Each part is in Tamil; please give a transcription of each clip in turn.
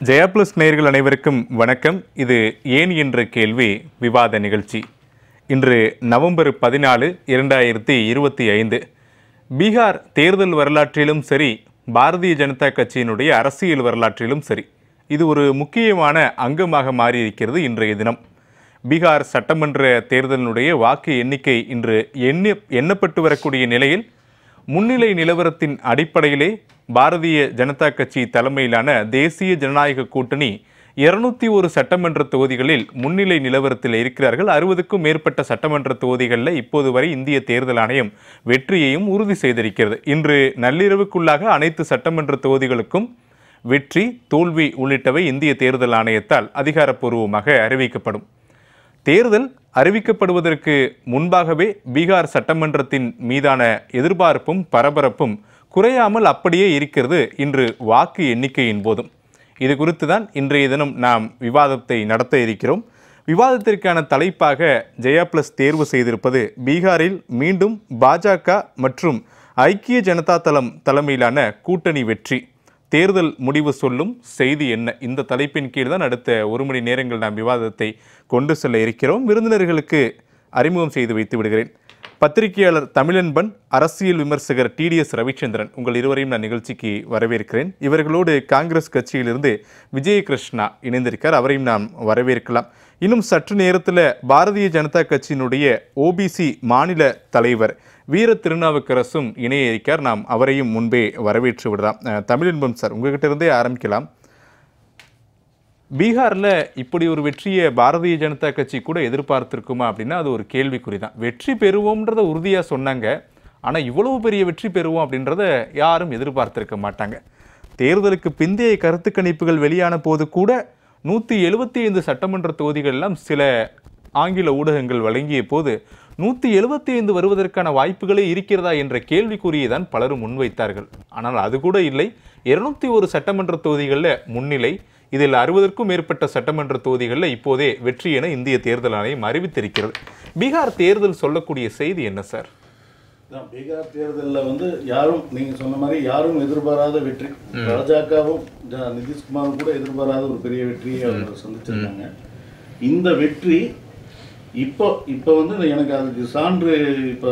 ஜெயா பிளஸ் நேயர்கள் அனைவருக்கும் வணக்கம். இது ஏன் என்ற கேள்வி விவாத நிகழ்ச்சி. இன்று நவம்பர் 14, 2025. பீகார் தேர்தல் வரலாற்றிலும் சரி, பாரதிய ஜனதா கட்சியினுடைய அரசியல் வரலாற்றிலும் சரி, இது ஒரு முக்கியமான அங்கமாக மாறியிருக்கிறது. இன்றைய தினம் பீகார் சட்டமன்ற தேர்தலினுடைய வாக்கு எண்ணிக்கை இன்று எண்ணப்பட்டு வரக்கூடிய நிலையில் முன்னிலை நிலவரத்தின் அடிப்படையிலே பாரதிய ஜனதா கட்சி தலைமையிலான தேசிய ஜனநாயக கூட்டணி 201 சட்டமன்ற தொகுதிகளில் முன்னிலை நிலவரத்தில் இருக்கிறார்கள். 60க்கும் மேற்பட்ட சட்டமன்ற தொகுதிகளில் இப்போது வரை இந்திய தேர்தல் ஆணையம் வெற்றியையும் உறுதி செய்திருக்கிறது. இன்று நள்ளிரவுக்குள்ளாக அனைத்து சட்டமன்ற தொகுதிகளுக்கும் வெற்றி, தோல்வி உள்ளிட்டவை இந்திய தேர்தல் ஆணையத்தால் அதிகாரப்பூர்வமாக அறிவிக்கப்படும். தேர்தல் அறிவிக்கப்படுவதற்கு முன்பாகவே பீகார் சட்டமன்றத்தின் மீதான எதிர்பார்ப்பும் பரபரப்பும் குறையாமல் அப்படியே இருக்கிறது இன்று வாக்கு எண்ணிக்கையின் போதும். இது குறித்து தான் இன்றைய தினம் நாம் விவாதத்தை நடத்த இருக்கிறோம். விவாதத்திற்கான தலைப்பாக ஜெயா பிளஸ் தேர்வு செய்திருப்பது பீகாரில் மீண்டும் பாஜக மற்றும் ஐக்கிய ஜனதா தளம் தலைமையிலான கூட்டணி வெற்றி, தேர்தல் முடிவு சொல்லும் செய்தி என்ன? இந்த தலைப்பின் கீழ் தான் அடுத்த 1 மணி நேரங்கள் நாம் விவாதத்தை கொண்டு செல்ல இருக்கிறோம். விருந்தினர்களுக்கு அறிமுகம் செய்து வைத்து விடுகிறேன். பத்திரிகையாளர் தமிழன்பன், அரசியல் விமர்சகர் TDS ரவிச்சந்திரன், உங்கள் இருவரையும் நான் நிகழ்ச்சிக்கு வரவேற்கிறேன். இவர்களோடு காங்கிரஸ் கட்சியிலிருந்து விஜயகிருஷ்ணா இணைந்திருக்கார், அவரையும் நாம் வரவேற்கலாம். இன்னும் சற்று நேரத்தில் பாரதிய ஜனதா கட்சியினுடைய OBC மாநில தலைவர் வீர திருநாவுக்கரசும் இணைய இருக்கார். நாம் அவரையும் முன்பே வரவேற்று விடலாம். தமிழன்பன் சார், உங்ககிட்ட இருந்தே ஆரம்பிக்கலாம். பீகாரில் இப்படி ஒரு வெற்றியை பாரதிய ஜனதா கட்சி கூட எதிர்பார்த்திருக்குமா அப்படின்னா அது ஒரு கேள்விக்குறி தான். வெற்றி பெறுவோம்ன்றத உறுதியாக சொன்னாங்க, ஆனால் இவ்வளவு பெரிய வெற்றி பெறுவோம் அப்படின்றத யாரும் எதிர்பார்த்திருக்க மாட்டாங்க. தேர்தலுக்கு பிந்தைய கருத்து கணிப்புகள் வெளியான போது கூட 175 சட்டமன்ற தொகுதிகளெல்லாம் சில ஆங்கில ஊடகங்கள் வழங்கிய போது 175 வருவதற்கான வாய்ப்புகளே இருக்கிறதா என்ற கேள்விக்குறியை தான் பலரும் முன்வைத்தார்கள். ஆனால் அது கூட இல்லை. 201 சட்டமன்ற தொகுதிகளில் முன்னிலை, இதில் 60க்கும் மேற்பட்ட சட்டமன்ற தொகுதிகளில் இப்போதே வெற்றி என இந்திய தேர்தல் ஆணையம் அறிவித்திருக்கிறது. பீகார் தேர்தல் சொல்லக்கூடிய செய்தி என்ன சார்? பீகார் தேர்தலில் யாரும் நீங்கள் சொன்ன மாதிரி யாரும் எதிர்பாராத வெற்றி. பாஜகவும் நிதிஷ்குமாரும் கூட எதிர்பாராத ஒரு பெரிய வெற்றியை அவங்க சந்திச்சிருக்காங்க. இந்த வெற்றி இப்போ எனக்கு அதுக்கு சான்று இப்போ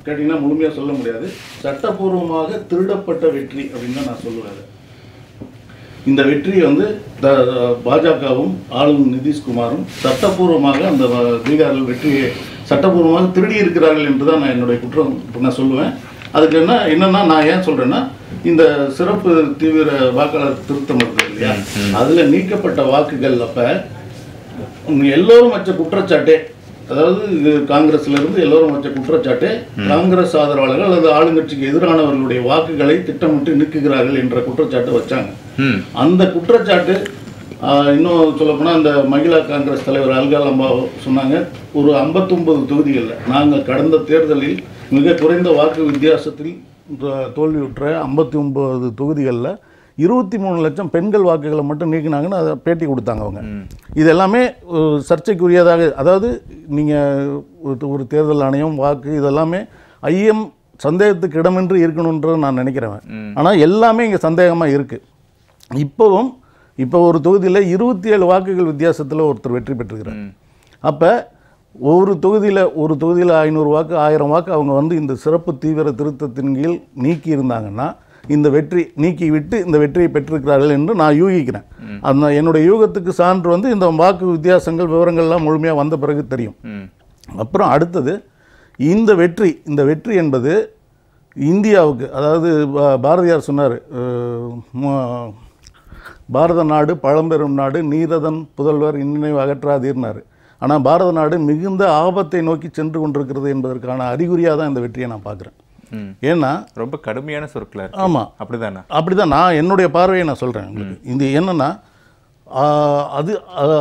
கேட்டிங்கன்னா முழுமையாக சொல்ல முடியாது. சட்டப்பூர்வமாக திருடப்பட்ட வெற்றி அப்படின்னு தான் நான் சொல்லுவேன். இந்த வெற்றியை பாஜகவும் ஆளும் நிதிஷ்குமாரும் சட்டப்பூர்வமாக அந்த பீகாரில் வெற்றியை சட்டப்பூர்வமாக திருடி இருக்கிறார்கள் என்று தான் நான் என்னுடைய குற்றம் நான் சொல்லுவேன். அதுக்கு என்னன்னா நான் ஏன் சொல்கிறேன்னா, இந்த சிறப்பு தீவிர வாக்காளர் திருத்தம் இருக்குது இல்லையா, அதில் நீக்கப்பட்ட வாக்குகள் அப்போ எல்லோரும் வச்ச குற்றச்சாட்டே, அதாவது காங்கிரஸ்ல இருந்து எல்லோரும் வச்ச குற்றச்சாட்டு காங்கிரஸ் ஆதரவாளர்கள் அல்லது ஆளுங்கட்சிக்கு எதிரானவர்களுடைய வாக்குகளை திட்டமிட்டு நீக்குகிறார்கள் என்ற குற்றச்சாட்டு வச்சாங்க. அந்த குற்றச்சாட்டு இன்னும் சொல்லப்போனால் அந்த மகிழா காங்கிரஸ் தலைவர் அல்கா லம்பா சொன்னாங்க, ஒரு 59 தொகுதிகளில் நாங்கள் கடந்த தேர்தலில் மிக குறைந்த வாக்கு வித்தியாசத்தில் தோல்வியுற்ற 59 தொகுதிகளில் 23 லட்சம் பெண்கள் வாக்குகளை மட்டும் நீக்கினாங்கன்னு அதை பேட்டி கொடுத்தாங்க அவங்க. இது எல்லாமே சர்ச்சைக்குரியதாக, அதாவது நீங்கள் ஒரு தேர்தல் ஆணையம் வாக்கு இதெல்லாமே சந்தேகத்துக்கு இடமின்றி இருக்கணுன்ற நான் நினைக்கிறேன். ஆனால் எல்லாமே இங்கே சந்தேகமாக இருக்குது. இப்போ ஒரு தொகுதியில் 27 வாக்குகள் வித்தியாசத்தில் ஒருத்தர் வெற்றி பெற்றிருக்கிறார். அப்போ ஒரு தொகுதியில் 500 வாக்கு 1000 வாக்கு அவங்க இந்த சிறப்பு தீவிர திருத்தத்தின் கீழ் நீக்கி இருந்தாங்கன்னா இந்த வெற்றி நீக்கிவிட்டு இந்த வெற்றியை பெற்றிருக்கிறார்கள் என்று நான் யூகிக்கிறேன். அந்த என்னுடைய யூகத்துக்கு சான்று இந்த வாக்கு வித்தியாசங்கள் விவரங்கள்லாம் முழுமையாக வந்த பிறகு தெரியும். அப்புறம் அடுத்தது இந்த வெற்றி என்பது இந்தியாவுக்கு, அதாவது பாரதியார் சொன்னார், பாரத நாடு பழம்பெரும் நாடு, நீரதன் புதல்வர் நினைவு அகற்றாதீர்னார். ஆனால் பாரத நாடு மிகுந்த ஆபத்தை நோக்கி சென்று கொண்டிருக்கிறது என்பதற்கான அறிகுறியாக தான் இந்த வெற்றியை நான் பார்க்குறேன். ஏன்னா ரொம்ப கடுமையான சொற்கள். ஆமாம், அப்படிதான் நான் என்னுடைய பார்வையை நான் சொல்கிறேன் உங்களுக்கு. இது என்னன்னா, அது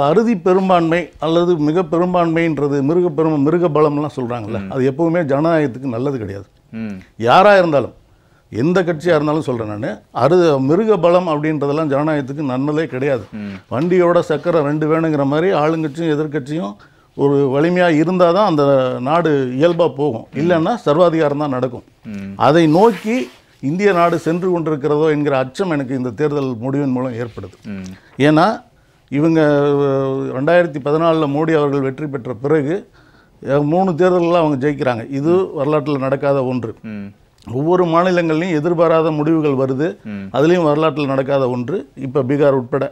அறுதி பெரும்பான்மை அல்லது மிக பெரும்பான்மைன்றது மிருக பலம்லாம் சொல்கிறாங்கல்ல, அது எப்பவுமே ஜனநாயகத்துக்கு நல்லது கிடையாது. யாராக இருந்தாலும், எந்த கட்சியாக இருந்தாலும் சொல்கிறேன் நான், மிருக பலம் அப்படின்றதெல்லாம் ஜனநாயகத்துக்கு நன்மதே கிடையாது. வண்டியோட சக்கரை 2 வேணுங்கிற மாதிரி ஆளுங்கட்சியும் எதிர்கட்சியும் ஒரு வலிமையாக இருந்தால் தான் அந்த நாடு இயல்பாக போகும், இல்லைன்னா சர்வாதிகாரம் தான் நடக்கும். அதை நோக்கி இந்திய நாடு சென்று கொண்டிருக்கிறதோ என்கிற அச்சம் எனக்கு இந்த தேர்தல் முடிவின் மூலம் ஏற்படுது. ஏன்னா இவங்க 2014 மோடி அவர்கள் வெற்றி பெற்ற பிறகு 3 தேர்தலில் அவங்க ஜெயிக்கிறாங்க. இது வரலாற்றில் நடக்காத ஒன்று. ஒவ்வொரு மாநிலங்கள்லையும் எதிர்பாராத முடிவுகள் வருது. அதுலேயும் வரலாற்றில் நடக்காத ஒன்று. இப்போ பீகார் உட்பட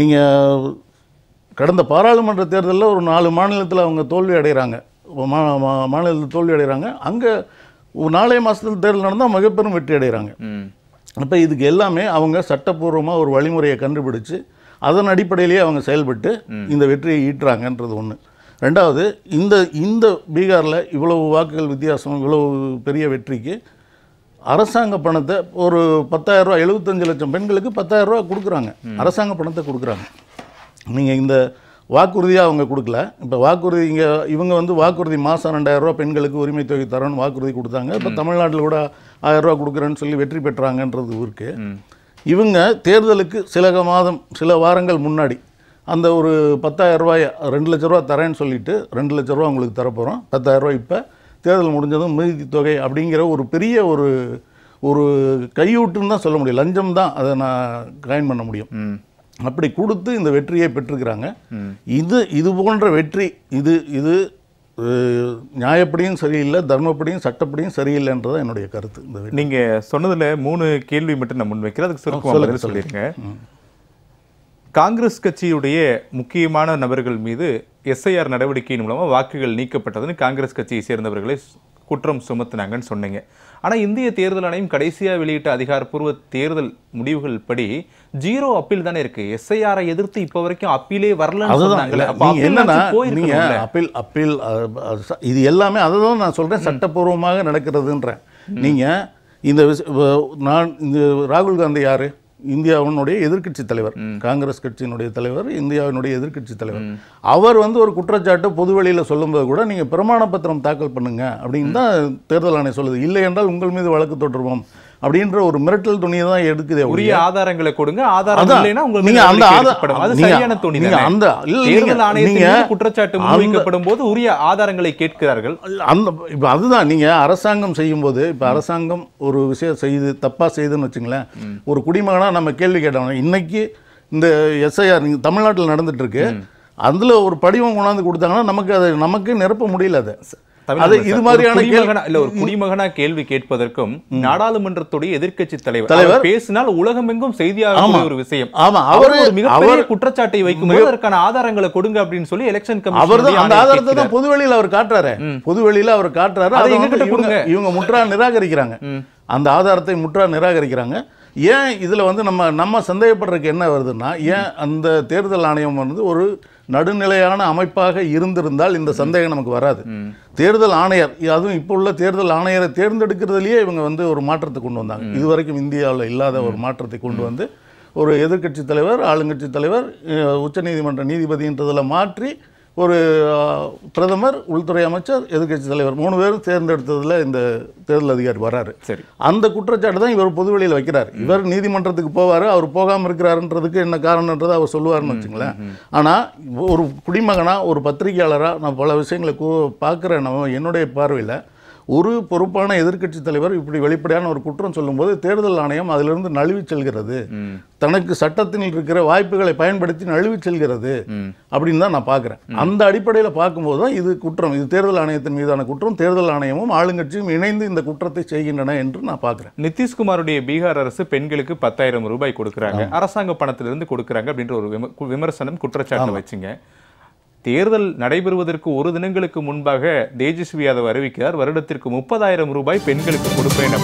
நீங்கள் கடந்த பாராளுமன்ற தேர்தலில் ஒரு 4 மாநிலத்தில் அவங்க தோல்வி அடைகிறாங்க. மாநிலத்தில் தோல்வி அடைகிறாங்க. அங்கே 4 மாதத்தில் தேர்தல் நடந்தால் மிகப்பெரும் வெற்றி அடைகிறாங்க. அப்போ இதுக்கு எல்லாமே அவங்க சட்டப்பூர்வமாக ஒரு வழிமுறையை கண்டுபிடிச்சு அதன் அடிப்படையிலேயே அவங்க செயல்பட்டு இந்த வெற்றியை ஈட்டுறாங்கன்றது ஒன்று. ரெண்டாவது, இந்த பீகாரில் இவ்வளவு வாக்குகள் வித்தியாசம், இவ்வளவு பெரிய வெற்றிக்கு அரசாங்க பணத்தை ஒரு 10,000 ரூபா, 75 லட்சம் பெண்களுக்கு 10,000 ரூபா கொடுக்குறாங்க. அரசாங்க பணத்தை கொடுக்குறாங்க. நீங்கள் இந்த வாக்குறுதியாக அவங்க கொடுக்கல. இப்போ வாக்குறுதி இவங்க வந்து வாக்குறுதி மாதம் 2,000 ரூபா பெண்களுக்கு உரிமை தொகை தரணும்னு வாக்குறுதி கொடுத்தாங்க. இப்போ தமிழ்நாட்டில் கூட 1000 ரூபா கொடுக்குறேன்னு சொல்லி வெற்றி பெற்றாங்கன்றது இருக்கு. இவங்க தேர்தலுக்கு சில வாரங்கள் முன்னாடி அந்த ஒரு 10,000 ரூபாயை 2 லட்ச ரூபா தரேன்னு சொல்லிட்டு 2 லட்ச ரூபா உங்களுக்கு தரப்போகிறோம், 10,000 ரூபா இப்போ தேர்தல் முடிஞ்சதும் மீதி தொகை அப்படிங்கிற ஒரு பெரிய ஒரு கையூட்டுன்னு தான் சொல்ல முடியும். லஞ்சம் தான் அதை நான் காயின் பண்ண முடியும். அப்படி கொடுத்து இந்த வெற்றியை பெற்றிருக்கிறாங்க. இது போன்ற வெற்றி இது நியாயப்படியும் சரியில்லை, தர்மப்படியும் சட்டப்படியும் சரியில்லைன்றதான் என்னுடைய கருத்து. நீங்கள் சொன்னதில் 3 கேள்வி மட்டும் நான் முன்வைக்கிறேன், அதுக்கு சுருக்கமாக சொல்லிடுங்க. காங்கிரஸ் கட்சியுடைய முக்கியமான நபர்கள் மீது எஸ்ஐஆர் நடவடிக்கையின் மூலமாக வாக்குகள் நீக்கப்பட்டதுன்னு காங்கிரஸ் கட்சியை சேர்ந்தவர்களை குற்றம் சுமத்தினாங்கன்னு சொன்னீங்க. ஆனால் இந்திய தேர்தல் ஆணையம் கடைசியாக வெளியிட்ட அதிகாரப்பூர்வ தேர்தல் முடிவுகள் படி 0 அப்பீல் தானே இருக்கு. எஸ்ஐஆரை எதிர்த்து இப்போ வரைக்கும் அப்பீலே வரலன்னு என்னன்னா அப்பீல் இது எல்லாமே அதை தான் நான் சொல்றேன், சட்டப்பூர்வமாக நடக்கிறதுன்றேன். நீங்க இந்த ராகுல் காந்தி யாரு? இந்தியாவினுடைய எதிர்க்கட்சி தலைவர், காங்கிரஸ் கட்சியினுடைய தலைவர், இந்தியாவினுடைய எதிர்க்கட்சி தலைவர். அவர் வந்து ஒரு குற்றச்சாட்டு பொதுவெளியில் சொல்லும்போது கூட நீங்கள் பிரமாண பத்திரம் தாக்கல் பண்ணுங்க அப்படின்னு தான் தேர்தல் ஆணையம் சொல்லுது. இல்லை என்றால் உங்கள் மீது வழக்கு தொடருவோம் அப்படின்ற ஒரு மிரட்டல் துணியை தான் எடுக்குது. உரிய ஆதாரங்களை கொடுங்க, ஆதாரம் இல்லைன்னா உங்களுக்கு அந்த சரியான துணி. அந்த தேர்தல் ஆணையத்தின் குற்றச்சாட்டு முன்வைக்கப்படும் போது உரிய ஆதாரங்களை கேட்கிறார்கள். இப்போ அதுதான் நீங்க அரசாங்கம் செய்யும் போது, இப்போ அரசாங்கம் ஒரு விஷயம் செய்து தப்பா செய்யுதுன்னு வச்சுங்களேன், ஒரு குடிமகனா நம்ம கேள்வி கேட்டோம். இன்னைக்கு இந்த எஸ்ஐஆர் தமிழ்நாட்டில் நடந்துட்டு இருக்கு, அதுல ஒரு படிவம் கொண்டாந்து கொடுத்தாங்கன்னா நமக்கு நிரப்ப முடியல. அது இது மாதிரியான ஒரு குடிமகனா கேள்வி கேட்பதற்கும் நாடாளுமன்றத்துடைய எதிர்க்கட்சி தலைவர் பேசினால் உலகமெங்கும் செய்தியாக ஒரு விஷயம். ஆமா, அவர் மிகப்பெரிய குற்றச்சாட்டை வைக்கும்போது அதற்கான ஆதாரங்களை கொடுங்க அப்படின்னு சொல்லி எலெக்ஷன் கமிஷன் அந்த ஆதாரத்தை தான் பொதுவெளியில் அவர் காட்டுறாரு. இவங்க முற்றா நிராகரிக்கிறாங்க. அந்த ஆதாரத்தை முற்றா நிராகரிக்கிறாங்க. ஏன் இதுல வந்து நம்ம சந்தேகப்படுறதுக்கு என்ன வருதுன்னா, ஏன் அந்த தேர்தல் ஆணையம் வந்து ஒரு நடுநிலையான அமைப்பாக இருந்திருந்தால் இந்த சந்தேகம் நமக்கு வராது. தேர்தல் ஆணையர், அதுவும் இப்போ உள்ள தேர்தல் ஆணையரை தேர்ந்தெடுக்கிறதுலேயே இவங்க வந்து ஒரு மாற்றத்தை கொண்டு வந்தாங்க. இதுவரைக்கும் இந்தியாவில் இல்லாத ஒரு மாற்றத்தை கொண்டு வந்து ஒரு எதிர்க்கட்சி தலைவர், ஆளுங்கட்சி தலைவர், உச்சநீதிமன்ற நீதிபதின்றதில் மாற்றி ஒரு பிரதமர், உள்துறை அமைச்சர், எதிர்க்கட்சி தலைவர் 3 பேரும் தேர்ந்தெடுத்ததில் இந்த தேர்தல் அதிகாரி வராரு. சரி, அந்த குற்றச்சாட்டு தான் இவர் பொதுவெளியில் வைக்கிறார். இவர் நீதிமன்றத்துக்கு போவார், அவர் போகாமல் இருக்கிறாருன்றதுக்கு என்ன காரணன்றதை அவர் சொல்லுவார்னு வச்சுங்களேன். ஆனால் ஒரு குடிமகனாக, ஒரு பத்திரிகையாளராக நான் பல விஷயங்களை பார்க்குறேன். என்னுடைய பார்வையில் ஒரு பொறுப்பான எதிர்க்கட்சி தலைவர் இப்படி வெளிப்படையான ஒரு குற்றம் சொல்லும்போது தேர்தல் ஆணையம் அதிலிருந்து நழுவி செல்கிறது, தனக்கு சட்டத்தில் இருக்கிற வாய்ப்புகளை பயன்படுத்தி நழுவி செல்கிறது அப்படின்னு தான் நான் பார்க்குறேன். அந்த அடிப்படையில் பார்க்கும்போது தான் இது குற்றம், இது தேர்தல் ஆணையத்தின் மீதான குற்றம். தேர்தல் ஆணையமும் ஆளுங்கட்சியும் இணைந்து இந்த குற்றத்தை செய்கின்றன என்று நான் பார்க்குறேன். நிதிஷ்குமாருடைய பீகார் அரசு பெண்களுக்கு 10,000 ரூபாய் கொடுக்குறாங்க, அரசாங்க பணத்திலிருந்து கொடுக்குறாங்க அப்படின்ற ஒரு விமர்சனம், குற்றச்சாட்டு வச்சுங்க. தேர்தல் நடைபெறுவதற்கு 1 தினங்களுக்கு முன்பாக தேஜஸ்வி யாதவ் அறிவிக்கிறார், வருடத்திற்கு 30,000 ரூபாய் பெண்களுக்கு கொடுப்பேன்.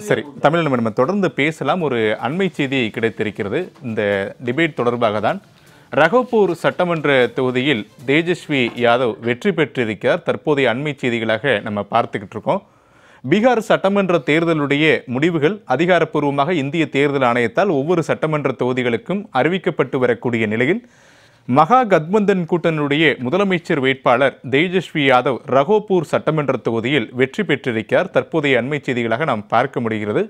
சரி, தமிழ் நம்ம தொடர்ந்து பேசலாம். ஒரு அண்மை செய்தி கிடைத்திருக்கிறது இந்த டிபேட் தொடர்பாக தான். ரகோபூர் சட்டமன்ற தொகுதியில் தேஜஸ்வி யாதவ் வெற்றி பெற்றிருக்கிறார். தற்போதைய அண்மை செய்திகளாக நம்ம பார்த்துக்கிட்டு இருக்கோம். பீகார் சட்டமன்ற தேர்தலுடைய முடிவுகள் அதிகாரப்பூர்வமாக இந்திய தேர்தல் ஆணையத்தால் ஒவ்வொரு சட்டமன்ற தொகுதிகளுக்கும் அறிவிக்கப்பட்டு வரக்கூடிய நிலையில் மகா கத்பந்தன் கூட்டணியுடைய முதலமைச்சர் வேட்பாளர் தேஜஸ்வி யாதவ் ரகோபூர் சட்டமன்ற தொகுதியில் வெற்றி பெற்றிருக்கிறார். தற்போதைய அண்மை செய்திகளாக நாம் பார்க்க முடிகிறது.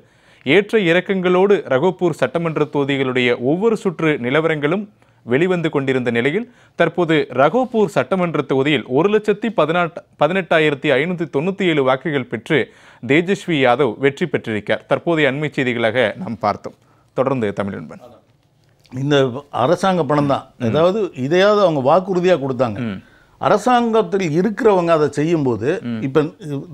ஏற்ற இறக்கங்களோடு ரகோபூர் சட்டமன்ற தொகுதிகளுடைய ஒவ்வொரு சுற்று நிலவரங்களும் வெளிவந்து கொண்டிருந்த நிலையில் தற்போது ரகோபூர் சட்டமன்ற தொகுதியில் 1,18,597 வாக்குகள் பெற்று தேஜஸ்வி யாதவ் வெற்றி பெற்றிருக்கிறார். தற்போதைய அண்மை செய்திகளாக நாம் பார்த்தோம். தொடர்ந்து தமிழன்பன். இந்த அரசாங்க பணம் தான், அதாவது இதையாவது அவங்க வாக்குறுதியாக கொடுத்தாங்க. அரசாங்கத்தில் இருக்கிறவங்க அதை செய்யும் போது இப்ப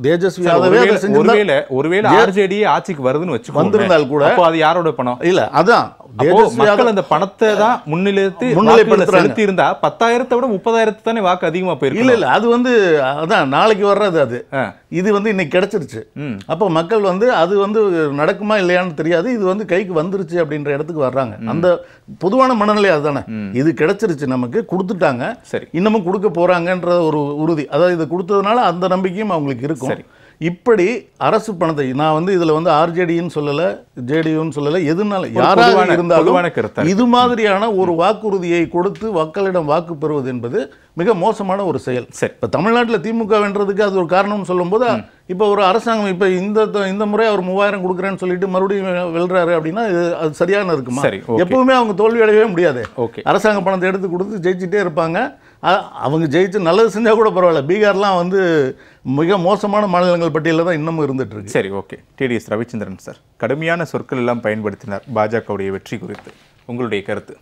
தேஜஸ்வி யாதவே அதை செஞ்சிருந்தா, ஒருவேளை ஆர்ஜேடி ஆட்சிக்கு வருதுன்னு வச்சு வந்திருந்தால் கூட அது யாரோட பணம் இல்ல, அதான் மக்கள் அந்த பணத்தை தான் முன்னிலைப்படுத்தி செலுத்தி இருந்தா 10,000 விட 30,000 தானே வாக்கு அதிகமா போயிருக்கு. இல்ல அது அதான் நாளைக்கு வர்றது. அது இது இன்னைக்கு கிடைச்சிருச்சு. அப்போ மக்கள் அது நடக்குமா இல்லையான்னு தெரியாது. இது கைக்கு வந்துருச்சு அப்படின்ற இடத்துக்கு வர்றாங்க. அந்த பொதுவான மனநிலை அதுதானே. இது கிடைச்சிருச்சு, நமக்கு கொடுத்துட்டாங்க, சரி இன்னமும் கொடுக்க போறாங்கன்ற ஒரு உறுதி. அதாவது இது கொடுத்ததுனால அந்த நம்பிக்கையும் அவங்களுக்கு இருக்கும். இப்படி அரசு பணத்தை நான் இதுல ஆர்ஜேடின்னு சொல்லல, ஜேடியூன்னு சொல்லல, எதுனால யாராக இருந்தாலும் இது மாதிரியான ஒரு வாக்குறுதியை கொடுத்து மக்களிடம் வாக்கு பெறுவது என்பது மிக மோசமான ஒரு செயல். இப்ப தமிழ்நாட்டில் திமுக வென்றதுக்கு அது ஒரு காரணம்னு சொல்லும் போது, இப்ப ஒரு அரசாங்கம் இப்ப இந்த முறை அவர் 3,000 கொடுக்குறேன்னு சொல்லிட்டு மறுபடியும் வெல்றாரு அப்படின்னா அது சரியான இருக்குமா? எப்பவுமே அவங்க தோல்வி அடையவே முடியாது. அரசாங்க பணத்தை எடுத்து கொடுத்து ஜெயிச்சுட்டே இருப்பாங்க. அவங்க ஜெயிச்சு நல்லது செஞ்சா கூட பரவாயில்ல. பீகார்லாம் மிக மோசமான மாநிலங்கள் பட்டியலில் தான் இன்னமும் இருந்துட்டு இருக்கு. சரி, ஓகே. டிடிஎஸ் ரவிச்சந்திரன் சார் கடுமையான சொற்கள் எல்லாம் பயன்படுத்தினார் பாஜகவுடைய வெற்றி குறித்து. உங்களுடைய கருத்து?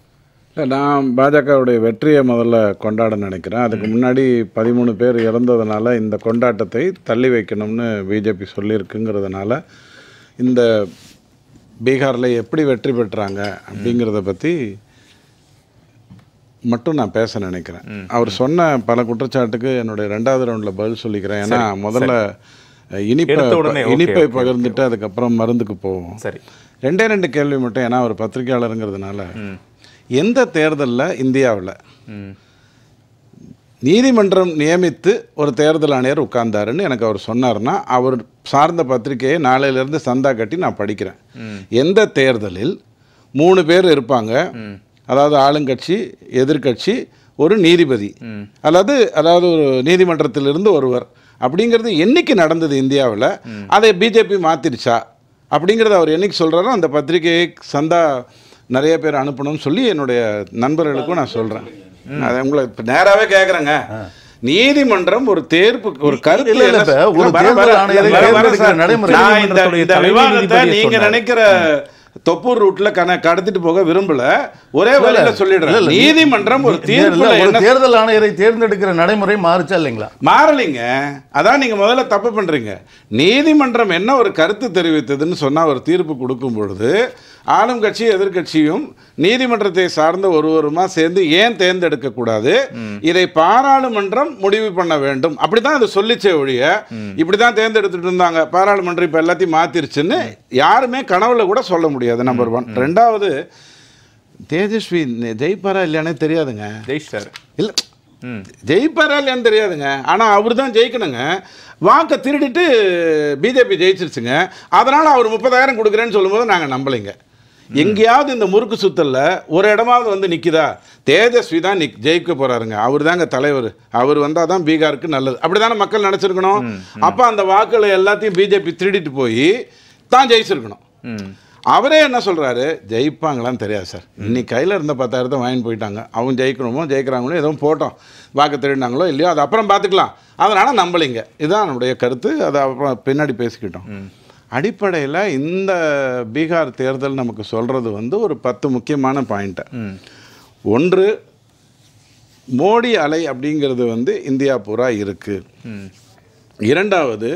நான் பாஜகவுடைய வெற்றியை முதல்ல கொண்டாட நினைக்கிறேன். அதுக்கு முன்னாடி 13 பேர் இறந்ததுனால இந்த கொண்டாட்டத்தை தள்ளி வைக்கணும்னு பிஜேபி சொல்லியிருக்குங்கிறதுனால இந்த பீகாரில் எப்படி வெற்றி பெற்றாங்க அப்படிங்கிறத பற்றி மட்டும் நான் பேச நினைக்கிறேன். அவர் சொன்ன பல குற்றச்சாட்டுக்கு என்னுடைய 2வது ரவுண்டில் பதில் சொல்லிக்கிறேன். ஏன்னா முதல்ல இனிப்பை பகிர்ந்துட்டு அதுக்கப்புறம் மருந்துக்கு போவோம். சரி, 2 கேள்வி மட்டும். ஏன்னா அவர் பத்திரிகையாளருங்கிறதுனால, எந்த தேர்தலில் இந்தியாவில் நீதிமன்றம் நியமித்து ஒரு தேர்தல் ஆணையர் உட்கார்ந்தாருன்னு எனக்கு அவர் சொன்னார்னா, அவர் சார்ந்த பத்திரிகையை நாளையிலேருந்து சந்தா கட்டி நான் படிக்கிறேன். எந்த தேர்தலில் 3 பேர் இருப்பாங்க, அதாவது ஆளுங்கட்சி, எதிர்கட்சி, ஒரு நீதிபதி, அதாவது ஒரு நீதிமன்றத்திலிருந்து ஒருவர் அப்படிங்கிறது என்னைக்கு நடந்தது இந்தியாவில்? அதை பிஜேபி மாற்றிருச்சா அப்படிங்கிறத அவர் என்னைக்கு சொல்கிறாரோ அந்த பத்திரிகையை சந்தா நிறைய பேர் அனுப்பணும்னு சொல்லி என்னுடைய நண்பர்களுக்கும் நான் சொல்கிறேன். அதை உங்களை இப்போ நேராகவே கேட்குறேங்க. நீதிமன்றம் ஒரு தேர்ப்பு ஒரு கருத்து நீங்க நினைக்கிற தொப்பூர் ரூட்ல கடத்திட்டு போக விரும்பல. ஒரே வழியில சொல்லிடுறேன், நீதிமன்றம் ஒரு தேர்தல் ஆணையரை தேர்ந்தெடுக்கிற நடைமுறை மாறுச்சா இல்லைங்களா? மாறலைங்க. அதான் நீங்க முதல்ல தப்பு பண்றீங்க. நீதிமன்றம் என்ன ஒரு கருத்து தெரிவித்ததுன்னு சொன்னா ஒரு தீர்ப்பு கொடுக்கும் பொழுது ஆளும் கட்சி எதிர்கட்சியும் நீதிமன்றத்தை சார்ந்த ஒருவருமா சேர்ந்து ஏன் தேர்ந்தெடுக்க கூடாது, இதை பாராளுமன்றம் முடிவு பண்ண வேண்டும், அப்படிதான் அது சொல்லிச்சே ஒழிய இப்படிதான் தேர்ந்தெடுத்துட்டு இருந்தாங்க பாராளுமன்றம் இப்ப எல்லாத்தையும் மாத்திருச்சுன்னு யாருமே கனவுல கூட சொல்ல முடியாது. நம்பர் 1. 2வது, தேஜஸ்வி ஜெயிப்பாரா இல்லையானே தெரியாதுங்க. இல்ல ஜெயிப்பாரா இல்லையான்னு தெரியாதுங்க. ஆனா அவர் தான் ஜெயிக்கணுங்க. வாக்கை திருடிட்டு பிஜேபி ஜெயிச்சிருச்சுங்க. அதனால அவர் 30,000 கொடுக்குறேன்னு சொல்லும்போது நாங்க நம்பலைங்க. எங்கேயாவது இந்த முறுக்கு சுத்தல்ல ஒரு இடமாவது நிக்குதா? தேஜஸ்வி தான் ஜெயிக்க போறாருங்க. அவர் தாங்க தலைவர். அவர் வந்தால் தான் பீகாருக்கு நல்லது. அப்படிதானே மக்கள் நினைச்சிருக்கணும். அப்ப அந்த வாக்குகளை எல்லாத்தையும் பிஜேபி திருடிட்டு போய் தான் ஜெயிச்சிருக்கணும். அவரே என்ன சொல்றாரு, ஜெயிப்பாங்களான்னு தெரியாது சார், இன்னைக்கு கையில் இருந்த 10,000 வாங்கிட்டு போயிட்டாங்க, அவங்க ஜெயிக்கணுமோ ஜெயிக்கிறாங்களோ எதுவும் போட்டோம், வாக்கு திருடினாங்களோ இல்லையோ அது அப்புறம் பார்த்துக்கலாம், அதனால நம்பலைங்க. இதுதான் நம்முடைய கருத்து. அதை அப்புறம் பின்னாடி பேசிக்கிட்டோம். அடிப்படையில் இந்த பீகார் தேர்தல் நமக்கு சொல்கிறது ஒரு 10 முக்கியமான பாயிண்ட்டை. 1, மோடி அலை அப்படிங்கிறது இந்தியா பூரா இருக்குது. 2வது,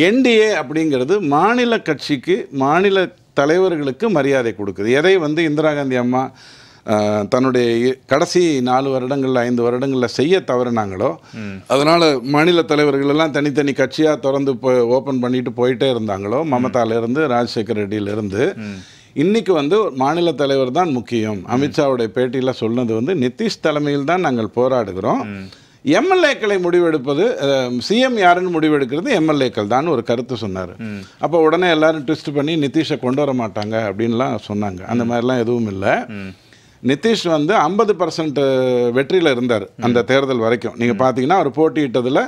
என்டிஏ அப்படிங்கிறது மாநில கட்சிக்கு, மாநில தலைவர்களுக்கு மரியாதை கொடுக்குது. எதை இந்திரா காந்தி அம்மா தன்னுடைய கடைசி 4 வருடங்களில் 5 வருடங்களில் செய்ய தவறினாங்களோ, அதனால் மாநில தலைவர்கள் எல்லாம் தனித்தனி கட்சியாக திறந்து ஓப்பன் பண்ணிட்டு போயிட்டே இருந்தாங்களோ, மமதாலேருந்து ராஜசேகர் ரெட்டியிலேருந்து, இன்றைக்கி மாநில தலைவர் தான் முக்கியம். அமித்ஷாவுடைய பேட்டியில் சொன்னது நிதிஷ் தலைமையில் தான் நாங்கள் போராடுகிறோம், எம்எல்ஏக்களை முடிவெடுப்பது, சிஎம் யாருன்னு முடிவெடுக்கிறது எம்எல்ஏக்கள் தான் ஒரு கருத்து சொன்னார். அப்போ உடனே எல்லாரும் ட்விஸ்ட் பண்ணி நிதிஷை கொண்டு வர மாட்டாங்க அப்படின்லாம் சொன்னாங்க. அந்த மாதிரிலாம் எதுவும் இல்லை. நிதிஷ் 50% வெற்றியில் இருந்தார் அந்த தேர்தல் வரைக்கும். நீங்கள் பார்த்தீங்கன்னா அவர் போட்டியிட்டதில்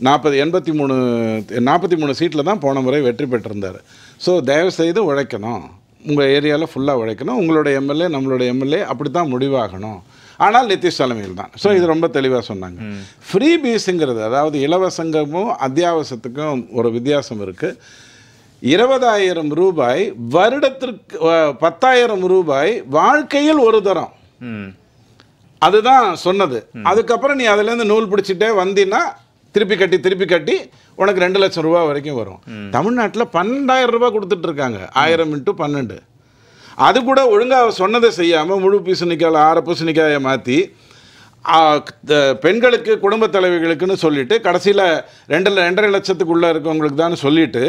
43 சீட்டில் தான் போன முறை வெற்றி பெற்றிருந்தார். ஸோ தயவுசெய்து உழைக்கணும், உங்கள் ஏரியாவில் ஃபுல்லாக உழைக்கணும், உங்களோட எம்எல்ஏ நம்மளோட எம்எல்ஏ அப்படி தான் முடிவாகணும். ஆனால் நிதிஷ் தலைமையில் தான். ஸோ இது ரொம்ப தெளிவாக சொன்னாங்க. ஃப்ரீ பீஸுங்கிறது, அதாவது இலவசங்கமும் அத்தியாவசியத்துக்கும் ஒரு வித்தியாசம் இருக்குது. 20,000 ரூபாய் வருடத்திற்கு, 10,000 ரூபாய் வாழ்க்கையில் ஒரு தரம், அதுதான் சொன்னது. அதுக்கப்புறம் நீ அதுலேருந்து நூல் பிடிச்சிட்டே வந்தீங்கன்னா திருப்பி கட்டி உனக்கு 2 லட்சம் ரூபா வரைக்கும் வரும். தமிழ்நாட்டில் 12,000 ரூபாய் கொடுத்துட்டு இருக்காங்க. 1000 × 12. அது கூட ஒழுங்காக சொன்னதை செய்யாமல் முழு பூசணிக்காயில் 6 பூசணிக்காயை மாற்றி பெண்களுக்கு குடும்ப தலைவிகளுக்குன்னு சொல்லிட்டு கடைசியில் 2.5 லட்சத்துக்குள்ளே இருக்கவங்களுக்கு தான் சொல்லிட்டு,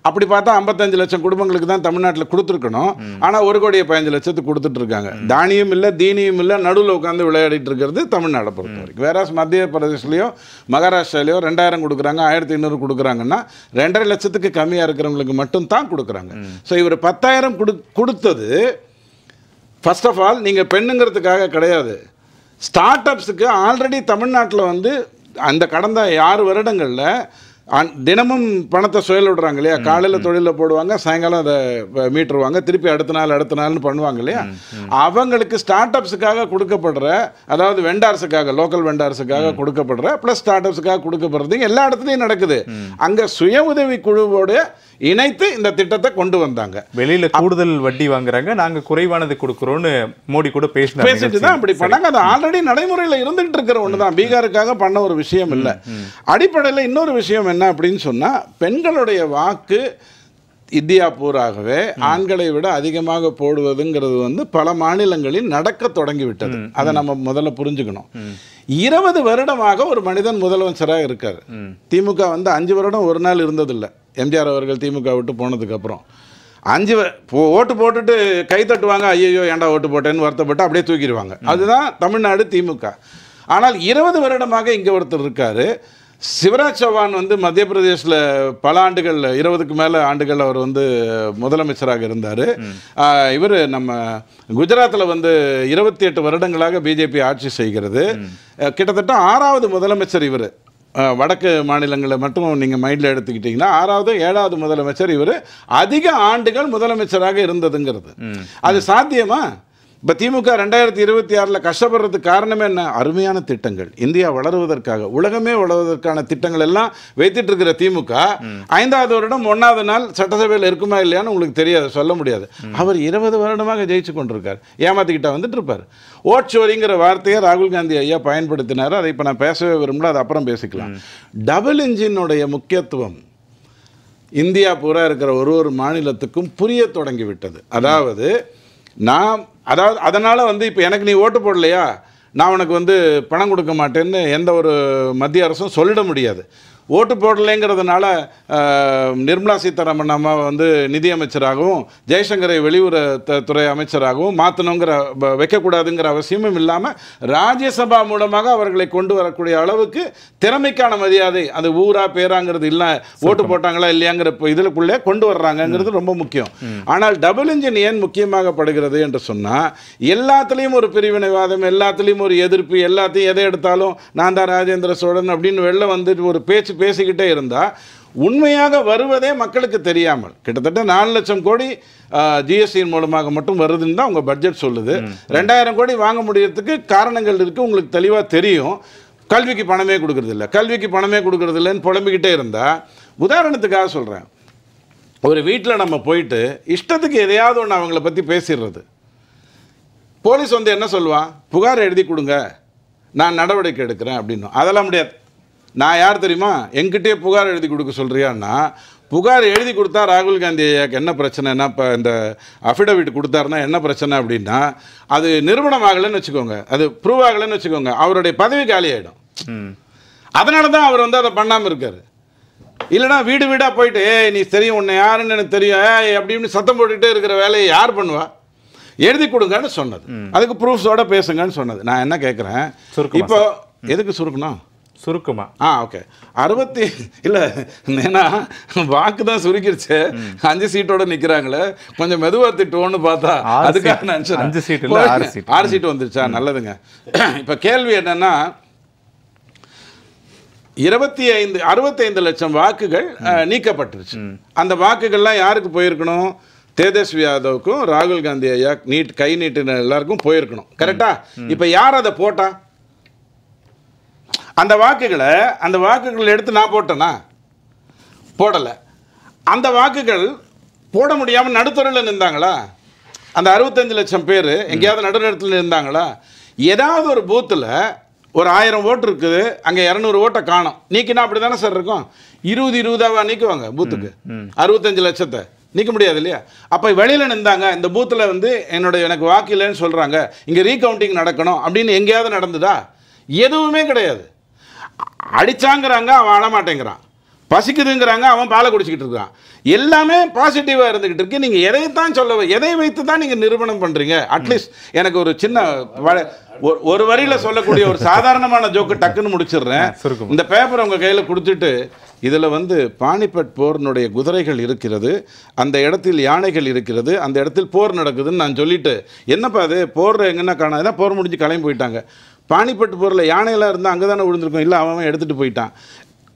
அப்படி பார்த்தா 55 லட்சம் குடும்பங்களுக்கு தான் தமிழ்நாட்டில் கொடுத்துருக்கணும். ஆனால் 1,15,00,000 கொடுத்துட்ருக்காங்க. தானியம் இல்லை, தீனியும் இல்லை, நடுவில் உட்காந்து விளையாடிட்டு இருக்கிறது தமிழ்நாடை பொறுத்த வரைக்கும். வேற மத்திய பிரதேஷ்லையோ மகாராஷ்டிராலையோ 2,000 கொடுக்குறாங்க, 1,500 கொடுக்குறாங்கன்னா 2.5 லட்சத்துக்கு கம்மியாக இருக்கிறவங்களுக்கு மட்டும் தான் கொடுக்குறாங்க. ஸோ இவர் 10,000 கொடுத்தது ஃபர்ஸ்ட் ஆஃப் ஆல் நீங்கள் பெண்ணுங்கிறதுக்காக கிடையாது. ஸ்டார்ட் அப்ஸுக்கு ஆல்ரெடி தமிழ்நாட்டில் வந்து அந்த கடந்த 6 வருடங்களில் தினமும் பணத்தை சுயல் விடுறாங்க இல்லையா. காலையில் தொழிலில் போடுவாங்க, சாயங்காலம் அதை மீட்டுருவாங்க, திருப்பி அடுத்த நாள்னு பண்ணுவாங்க இல்லையா. அவங்களுக்கு ஸ்டார்ட் அப்ஸுக்காக கொடுக்கப்படுற, அதாவது வெண்டார்ஸுக்காக, லோக்கல் வெண்டார்ஸுக்காக கொடுக்கப்படுற ப்ளஸ் ஸ்டார்ட் அப்ஸுக்காக கொடுக்கப்படுறது எல்லா இடத்துலையும் நடக்குது. அங்கே சுய உதவி குழுவோட இணைத்து இந்த திட்டத்தை கொண்டு வந்தாங்க. வெளியில கூடுதல் வட்டி வாங்குறாங்க, நாங்க குறைவானது கொடுக்குறோம்னு மோடி கூட பேசிட்டு தான் அப்படி பண்ணாங்க. அது ஆல்ரெடி நடைமுறையில் இருந்துகிட்டு இருக்கிற ஒன்று தான், பீகாருக்காக பண்ண ஒரு விஷயம் இல்லை. அடிப்படையில் இன்னொரு விஷயம் என்ன அப்படின்னு சொன்னா, பெண்களுடைய வாக்கு இந்தியா பூராகவே ஆண்களை விட அதிகமாக போடுவதுங்கிறது வந்து பல மாநிலங்களில் நடக்க தொடங்கிவிட்டது. அதை நம்ம முதல்ல புரிஞ்சுக்கணும். 20 வருடமாக ஒரு மனிதன் முதலமைச்சராக இருக்காரு. திமுக வந்து 5 வருடம் ஒரு நாள் இருந்ததில்லை. எம்ஜிஆர் அவர்கள் திமுக விட்டு போனதுக்கு அப்புறம் 5 ஓட்டு போட்டுட்டு கை தட்டுவாங்க, ஐயோ ஏன்டா ஓட்டு போட்டேன்னு வருத்தப்பட்டு அப்படியே தூக்கிடுவாங்க. அதுதான் தமிழ்நாடு திமுக. ஆனால் 20 வருடமாக இங்கே ஒருத்தர் இருக்காரு. சிவராஜ் சௌஹான் வந்து மத்திய பிரதேசில் பல ஆண்டுகள், 20க்கு மேலே ஆண்டுகள் அவர் வந்து முதலமைச்சராக இருந்தார். இவர் நம்ம குஜராத்தில் வந்து 28 வருடங்களாக பிஜேபி ஆட்சி செய்கிறது. கிட்டத்தட்ட 6வது முதலமைச்சர் இவர். வடக்கு மாநிலங்களை மட்டும் நீங்கள் மைண்டில் எடுத்துக்கிட்டிங்கன்னா 6வது 7வது முதலமைச்சர் இவர். அதிக ஆண்டுகள் முதலமைச்சராக இருந்ததுங்கிறது அது சாத்தியமா? இப்போ திமுக 2026 கஷ்டப்படுறதுக்கு காரணமே என்ன? அருமையான திட்டங்கள், இந்தியா வளருவதற்காக, உலகமே வளருவதற்கான திட்டங்கள் எல்லாம் வைத்துட்டு இருக்கிற திமுக 5வது வருடம் 1வது நாள் சட்டசபையில் இருக்குமா இல்லையான்னு உங்களுக்கு தெரியாது, சொல்ல முடியாது. அவர் 20 வருடமாக ஜெயிச்சு கொண்டிருக்கார். ஏமாத்திக்கிட்டா வந்துட்டு இருப்பார். ஓட்சோரிங்கிற வார்த்தையை ராகுல் காந்தி ஐயா பயன்படுத்தினார். அதை இப்போ நான் பேசவே விரும்பல, அது அப்புறம் பேசிக்கலாம். டபுள் இன்ஜினுடைய முக்கியத்துவம் இந்தியா பூரா இருக்கிற ஒரு மாநிலத்துக்கும் புரிய தொடங்கிவிட்டது. அதாவது அதனால் வந்து இப்போ எனக்கு நீ ஓட்டு போடலையா, நான் உனக்கு வந்து பணம் கொடுக்க மாட்டேன்னு எந்த ஒரு மத்திய அரசும் சொல்லிட முடியாது. ஓட்டு போடலைங்கிறதுனால நிர்மலா சீதாராமன் அம்மா வந்து நிதியமைச்சராகவும் ஜெய்சங்கரை வெளியுறவுத்துறை அமைச்சராகவும் மாற்றணுங்கிற வைக்கக்கூடாதுங்கிற அவசியமும் இல்லாமல் ராஜ்யசபா மூலமாக அவர்களை கொண்டு வரக்கூடிய அளவுக்கு திறமைக்கான மரியாதை, அது ஊரா பேராங்கிறது இல்லை, ஓட்டு போட்டாங்களா இல்லையாங்கிற இதுக்குள்ளே கொண்டு வர்றாங்கங்கிறது ரொம்ப முக்கியம். ஆனால் டபுள் இன்ஜின் ஏன் முக்கியமாகப்படுகிறது என்று சொன்னால், எல்லாத்துலேயும் ஒரு பிரிவினைவாதம், எல்லாத்துலேயும் ஒரு எதிர்ப்பு, எல்லாத்தையும் எதை எடுத்தாலும் நான் தான் ராஜேந்திர சோழன் அப்படின்னு வெளில வந்துட்டு ஒரு பேசிக்கிட்டே இருந்தால் உண்மையாக வருவதே மக்களுக்கு தெரியாமல் கிட்டத்தட்ட 4 லட்சம் கோடி ஜிஎஸ்டியின் மூலமாக மட்டும் வருதுன்னு தான் உங்கள் பட்ஜெட் சொல்லுது. 2000 கோடி வாங்க முடியறதுக்கு காரணங்கள் இருக்குது, உங்களுக்கு தெளிவாக தெரியும். கல்விக்கு பணமே கொடுக்கறதில்லன்னு புலம்பிக்கிட்டே இருந்தால், உதாரணத்துக்காக சொல்கிறேன், ஒரு வீட்டில் நம்ம போயிட்டு இஷ்டத்துக்கு எதையாவது ஒன்று அவங்கள பற்றி பேசிடுறது. போலீஸ் வந்து என்ன சொல்லுவான்? புகார் எழுதி கொடுங்க, நான் நடவடிக்கை எடுக்கிறேன் அப்படின்னு. அதெல்லாம் முடியாது. நான் யார் தெரியுமா? என்கிட்டயே புகார் எழுதி கொடுக்க சொல்கிறியான்னா, புகார் எழுதி கொடுத்தா ராகுல் காந்தி ஐயாக்கு என்ன பிரச்சனைனா, இப்போ இந்த அஃபிடவிட் கொடுத்தாருன்னா என்ன பிரச்சனை அப்படின்னா, அது நிரூபணம் ஆகலைன்னு வச்சுக்கோங்க, அது ப்ரூவ் ஆகலைன்னு வச்சுக்கோங்க, அவருடைய பதவி காலி ஆகிடும். அதனால தான் அவர் வந்து அதை பண்ணாமல் இருக்கார். இல்லைனா வீடு வீடாக போயிட்டு நீ தெரியும், உன்னை யாருன்னு எனக்கு தெரியும் அப்படின்னு சத்தம் போட்டுக்கிட்டே இருக்கிற வேலையை யார் பண்ணுவா? எழுதி கொடுங்கன்னு சொன்னது, அதுக்கு ப்ரூஃப்ஸோட பேசுங்கன்னு சொன்னது. நான் என்ன கேட்குறேன், இப்போ எதுக்கு சுருக்கணும்? சுருக்கமா ஓகே 60 இல்லை, ஏன்னா வாக்கு தான் சுருக்கிருச்சு, 5 சீட்டோட நிற்கிறாங்களே, கொஞ்சம் மெதுவாக திட்டுவோன்னு பார்த்தா அதுக்காக நினச்சேன். 5 சீட்டு 6 சீட்டு வந்துருச்சா? நல்லதுங்க. இப்போ கேள்வி என்னன்னா, 65 லட்சம் வாக்குகள் நீக்கப்பட்டுருச்சு. அந்த வாக்குகள்லாம் யாருக்கு போயிருக்கணும்? தேஜஸ்வி யாதவுக்கும் ராகுல் காந்தி ஐயா கை நீட்டின எல்லாருக்கும் போயிருக்கணும். கரெக்டா? இப்போ யார் அதை போட்டா? அந்த வாக்குகளை எடுத்து நான் போட்டேனா? போடலை. அந்த வாக்குகள் போட முடியாமல் நடுத்தரில் நின்றாங்களா? அந்த 65 லட்சம் பேர் எங்கேயாவது நடுநிலத்தில் இருந்தாங்களா? ஏதாவது ஒரு பூத்தில் ஒரு 1000 ஓட்டு இருக்குது, அங்கே 200 ஓட்டை காணும். நீக்கினா அப்படி தானே சார் இருக்கும்? 20 நீக்குவாங்க பூத்துக்கு. 65 லட்சத்தை நீக்க முடியாது இல்லையா? அப்போ வெளியில் நின்றாங்க, இந்த பூத்தில் வந்து எனக்கு வாக்கு இல்லைன்னு சொல்கிறாங்க, இங்கே ரீகவுண்டிங் நடக்கணும் அப்படின்னு எங்கேயாவது நடந்துதா? எதுவுமே கிடையாது. அடிச்சாங்கிறாங்க, அவன் அழமாட்டேங்கிறான். பசிக்குதுங்கிறாங்க, அவன் பாலை குடிச்சிக்கிட்டு இருக்கான். எல்லாமே பாசிட்டிவாக இருந்துக்கிட்டு இருக்கு. நீங்கள் எதைத்தான் எதை வைத்து தான் நீங்கள் நிரூபணம் பண்ணுறீங்க? அட்லீஸ்ட் எனக்கு ஒரு சின்ன ஒரு வரியில் சொல்லக்கூடிய ஒரு சாதாரணமான ஜோக்கு டக்குன்னு முடிச்சிடுறேன். இந்த பேப்பர் உங்கள் கையில் கொடுத்துட்டு, இதில் வந்து பானிபட் போரினுடைய குதிரைகள் இருக்கிறது, அந்த இடத்தில் யானைகள் இருக்கிறது, அந்த இடத்தில் போர் நடக்குதுன்னு நான் சொல்லிட்டு, என்னப்பா அது போர் எங்கன்னா காணாது, போர் முடிஞ்சு கிளம்பி போயிட்டாங்க. பானிபட் போரில் யானையெல்லாம் இருந்தால் அங்கே தானே விழுந்திருக்கும். இல்லை, அவன் எடுத்துகிட்டு போயிட்டான்.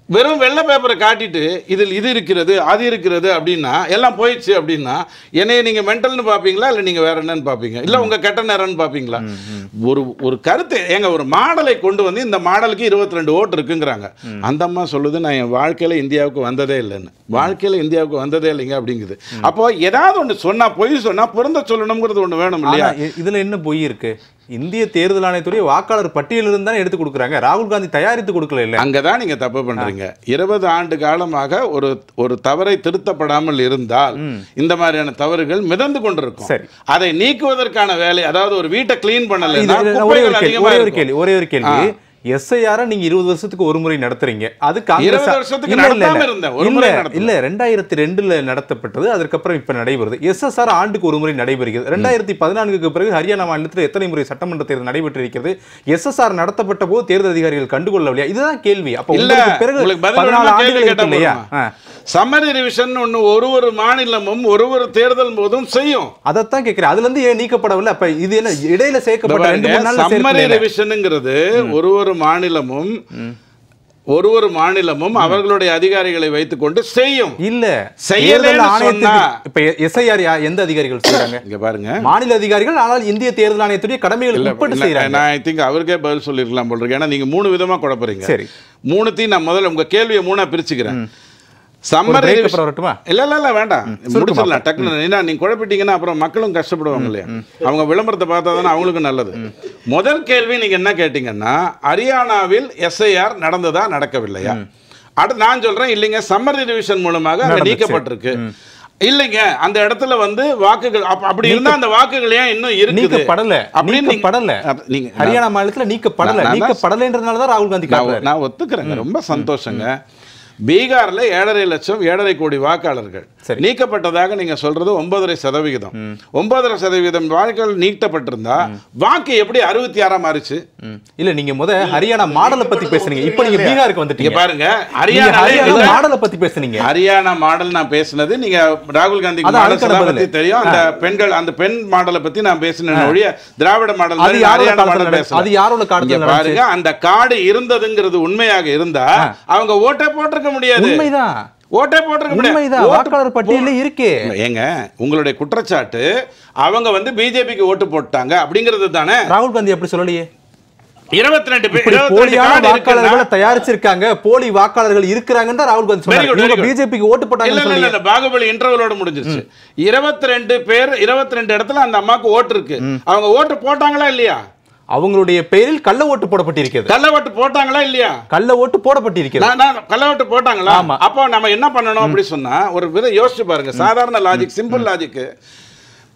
வெறும் வெள்ளை பேப்பரை காட்டிட்டு இதில் இது இருக்கிறது அது இருக்கிறது அப்படின்னா எல்லாம் போயிடுச்சு அப்படின்னா என்னைய நீங்கள் மென்டல்னு பார்ப்பீங்களா, இல்லை நீங்கள் வேற என்னன்னு பார்ப்பீங்க, இல்லை உங்கள் கெட்ட நேரம்னு பார்ப்பீங்களா? ஒரு கருத்து ஒரு மாடலை கொண்டு வந்து இந்த மாடலுக்கு 22 ஓட்டு இருக்குங்கிறாங்க. அந்த அம்மா சொல்லுது, நான் என் வாழ்க்கையில் இந்தியாவுக்கு வந்ததே இல்லைன்னு. வாழ்க்கையில் இந்தியாவுக்கு வந்ததே இல்லைங்க அப்படிங்குது. அப்போ ஏதாவது ஒன்று சொன்னால் பொய் சொன்னால் பொருந்த சொல்லணுங்கிறது ஒன்று வேணும் இல்லையா? இதில் என்ன பொய் இருக்கு? இந்திய தேர்தல் ஆணையத்துடைய வாக்காளர் பட்டியலிருந்து தான் எடுத்து கொடுக்குறாங்க. ராகுல் காந்தி தயாரித்து கொடுக்கல. இல்லை, அங்கே தான் நீங்கள் தப்பு பண்ணுறீங்க. 20 ஆண்டு காலமாக ஒரு தவறை திருத்தப்படாமல் இருந்தால் இந்த மாதிரியான தவறுகள் மிதந்து கொண்டிருக்கும். அதை நீக்குவதற்கான வேலை, அதாவது ஒரு வீட்டை கிளீன் பண்ணல. ஒரே ஒரு கேள்வி, எஸ்ஐஆர் நீங்க 20 வருஷத்துக்கு ஒரு முறை நடத்துறீங்க. அது காங்கிரஸ் 20 வருஷத்துக்கு நடத்தாம இருந்த ஒரு முறை இல்ல 2002ல நடத்தப்பட்டது. அதுக்கப்புறம் இப்ப நடைபெறுது. எஸ்எஸ்ஆர் ஆண்டுக்கு ஒரு முறை நடைபெறுகிறது. 2014க்கு பிறகு ஹரியானா மாநிலத்தில் எத்தனை முறை சட்டமன்ற தேர்தல் நடைபெற்று இருக்கிறது? எஸ்எஸ்ஆர் நடத்தப்பட்ட போது தேர்தல் அதிகாரிகள் கண்டுகொள்ளவில்லையா? இதுதான் கேள்வி. அப்ப பிறகு 14 ஆண்டுகள் இல்லையா? சம்மரி ரிவிஷன் ஒன்னு ஒரு மாநிலமும் ஒரு தேர்தல் போதும் செய்யும். அதைத்தான் கேட்கிறேன். அதுல இருந்து ஏன் நீக்கப்படவில்லை? அப்ப இது என்ன இடையில சேர்க்கப்பட்ட 2-3 நாள் சம்மரி ரிவிஷன்ங்கிறது ஒரு மாநிலமும் அவர்களுடைய அதிகாரிகளை வைத்துக் கொண்டு செய்யும். இல்ல செய்யல. இப்ப எஸ்ஐஆர் எந்த அதிகாரிகள் செய்றாங்க? இங்க பாருங்க, மாநில அதிகாரிகள். ஆனால் இந்திய தேர்தல் ஆணையத்துடைய கடமைகளுக்கு உட்பட்டு செய்றாங்க. நான் ஐ திங்க் அவருக்கே பதில் சொல்லிருக்கலாம் போல இருக்கு. ஏன்னா நீங்க 3 விதமா குழப்பறீங்க. சரி, 3த்தையும் நான் முதல்ல உங்க கேள்வியை 3ஆ பிரிச்சுக்கிறேன். சம்மரி இல்ல வேண்டாம், முடிச்சிடலாம் டக்குனு. ஏன்னா நீங்க குழப்பிட்டீங்கன்னா அப்புறம் மக்களும் கஷ்டப்படுவாங்க இல்லையா? அவங்க விளம்பரத்தை பார்த்தா தானே அவங்களுக்கு நல்லது. முதல் கேள்வி நீங்க என்ன கேட்டீங்கன்னா, ஹரியானாவில் எஸ்ஐஆர் நடந்ததா நடக்கவில்லையா? அடுத்து நான் சொல்றேன், இல்லைங்க சம்மரி ரிவிஷன் மூலமாக அங்க நீக்கப்பட்டிருக்கு. இல்லைங்க, அந்த இடத்துல வந்து வாக்குகள் அப்படி இருந்தா அந்த வாக்குகள் ஏன் இன்னும் இருக்குது அப்படின்னு நீங்க ஹரியானா மாநிலத்தில் நீக்கப்படலைன்றதுனால தான் ராகுல் காந்தி. நான் ஒத்துக்கிறேங்க, ரொம்ப சந்தோஷங்க. பீகார்ல 7.5 லட்சம் 7.5 கோடி வாக்காளர்கள் நீக்கப்பட்டதாக நீங்க சொல்றது 9.5%. 9.5% வாக்குகள் நீக்கப்பட்டிருந்தா வாக்கு எப்படி 66 மாறிச்சு? இல்ல, நீங்க ஹரியானா மாடலை பத்தி பேசுனீங்க. இப்போ நீங்க பீகாருக்கு வந்துட்டீங்க. பாருங்க, ஹரியானா மாடலை பத்தி பேசுனீங்க. ஹரியானா மாடல் நான் பேசினது நீங்க ராகுல் காந்தி பத்தி தெரியும். அந்த பெண்கள், அந்த பெண் மாடலை பத்தி நான் பேசினேன் ஒழிய திராவிட மாடல் ஹரியானா மாடல் பேசல. அது யாரோட கார்டு? பாருங்க, அந்த கார்டு இருந்ததுங்கிறது உண்மையாக இருந்தா அவங்க ஓட்டே போட்டிருக்க முடியாது. உண்மைதான், ஓட்டே போட்டிருக்க முடியாது. வாக்காளர் பட்டியல்ல இருக்கு. ஏங்க, உங்களுடைய குற்றச்சாட்டு அவங்க வந்து பிஜேபிக்கு ஓட்டு போட்டாங்க அப்படிங்கிறது தானே? ராகுல் காந்தி அப்படி சொல்லலையே. 22 வாக்காளர்களை தயாரிச்சிருக்காங்க, போலி வாக்காளர்கள் இருக்கிறாங்கன்னு தான் ராகுல் காந்தி சொன்னாரு. பிஜேபிக்கு ஓட்டு போட்டாங்க. இல்ல, பாகுபலி இன்டர்வலோட முடிஞ்சிருச்சு. 22 இடத்துல அந்த அம்மாக்கு ஓட்டு இருக்கு. அவங்க ஓட்டு போட்டாங்களா இல்லையா? அவங்களுடைய பெயரில் கள்ள ஓட்டு போடப்பட்டிருக்கிறது. கள்ள ஓட்டு போட்டாங்களா இல்லையா? கள்ள ஓட்டு போடப்பட்டிருக்கிறது. கள்ள ஓட்டு போட்டாங்களா? அப்போ நம்ம என்ன பண்ணணும் அப்படி சொன்னா, ஒரு வித யோசிச்சு பாருங்க. சாதாரண லாஜிக், சிம்பிள் லாஜிக்.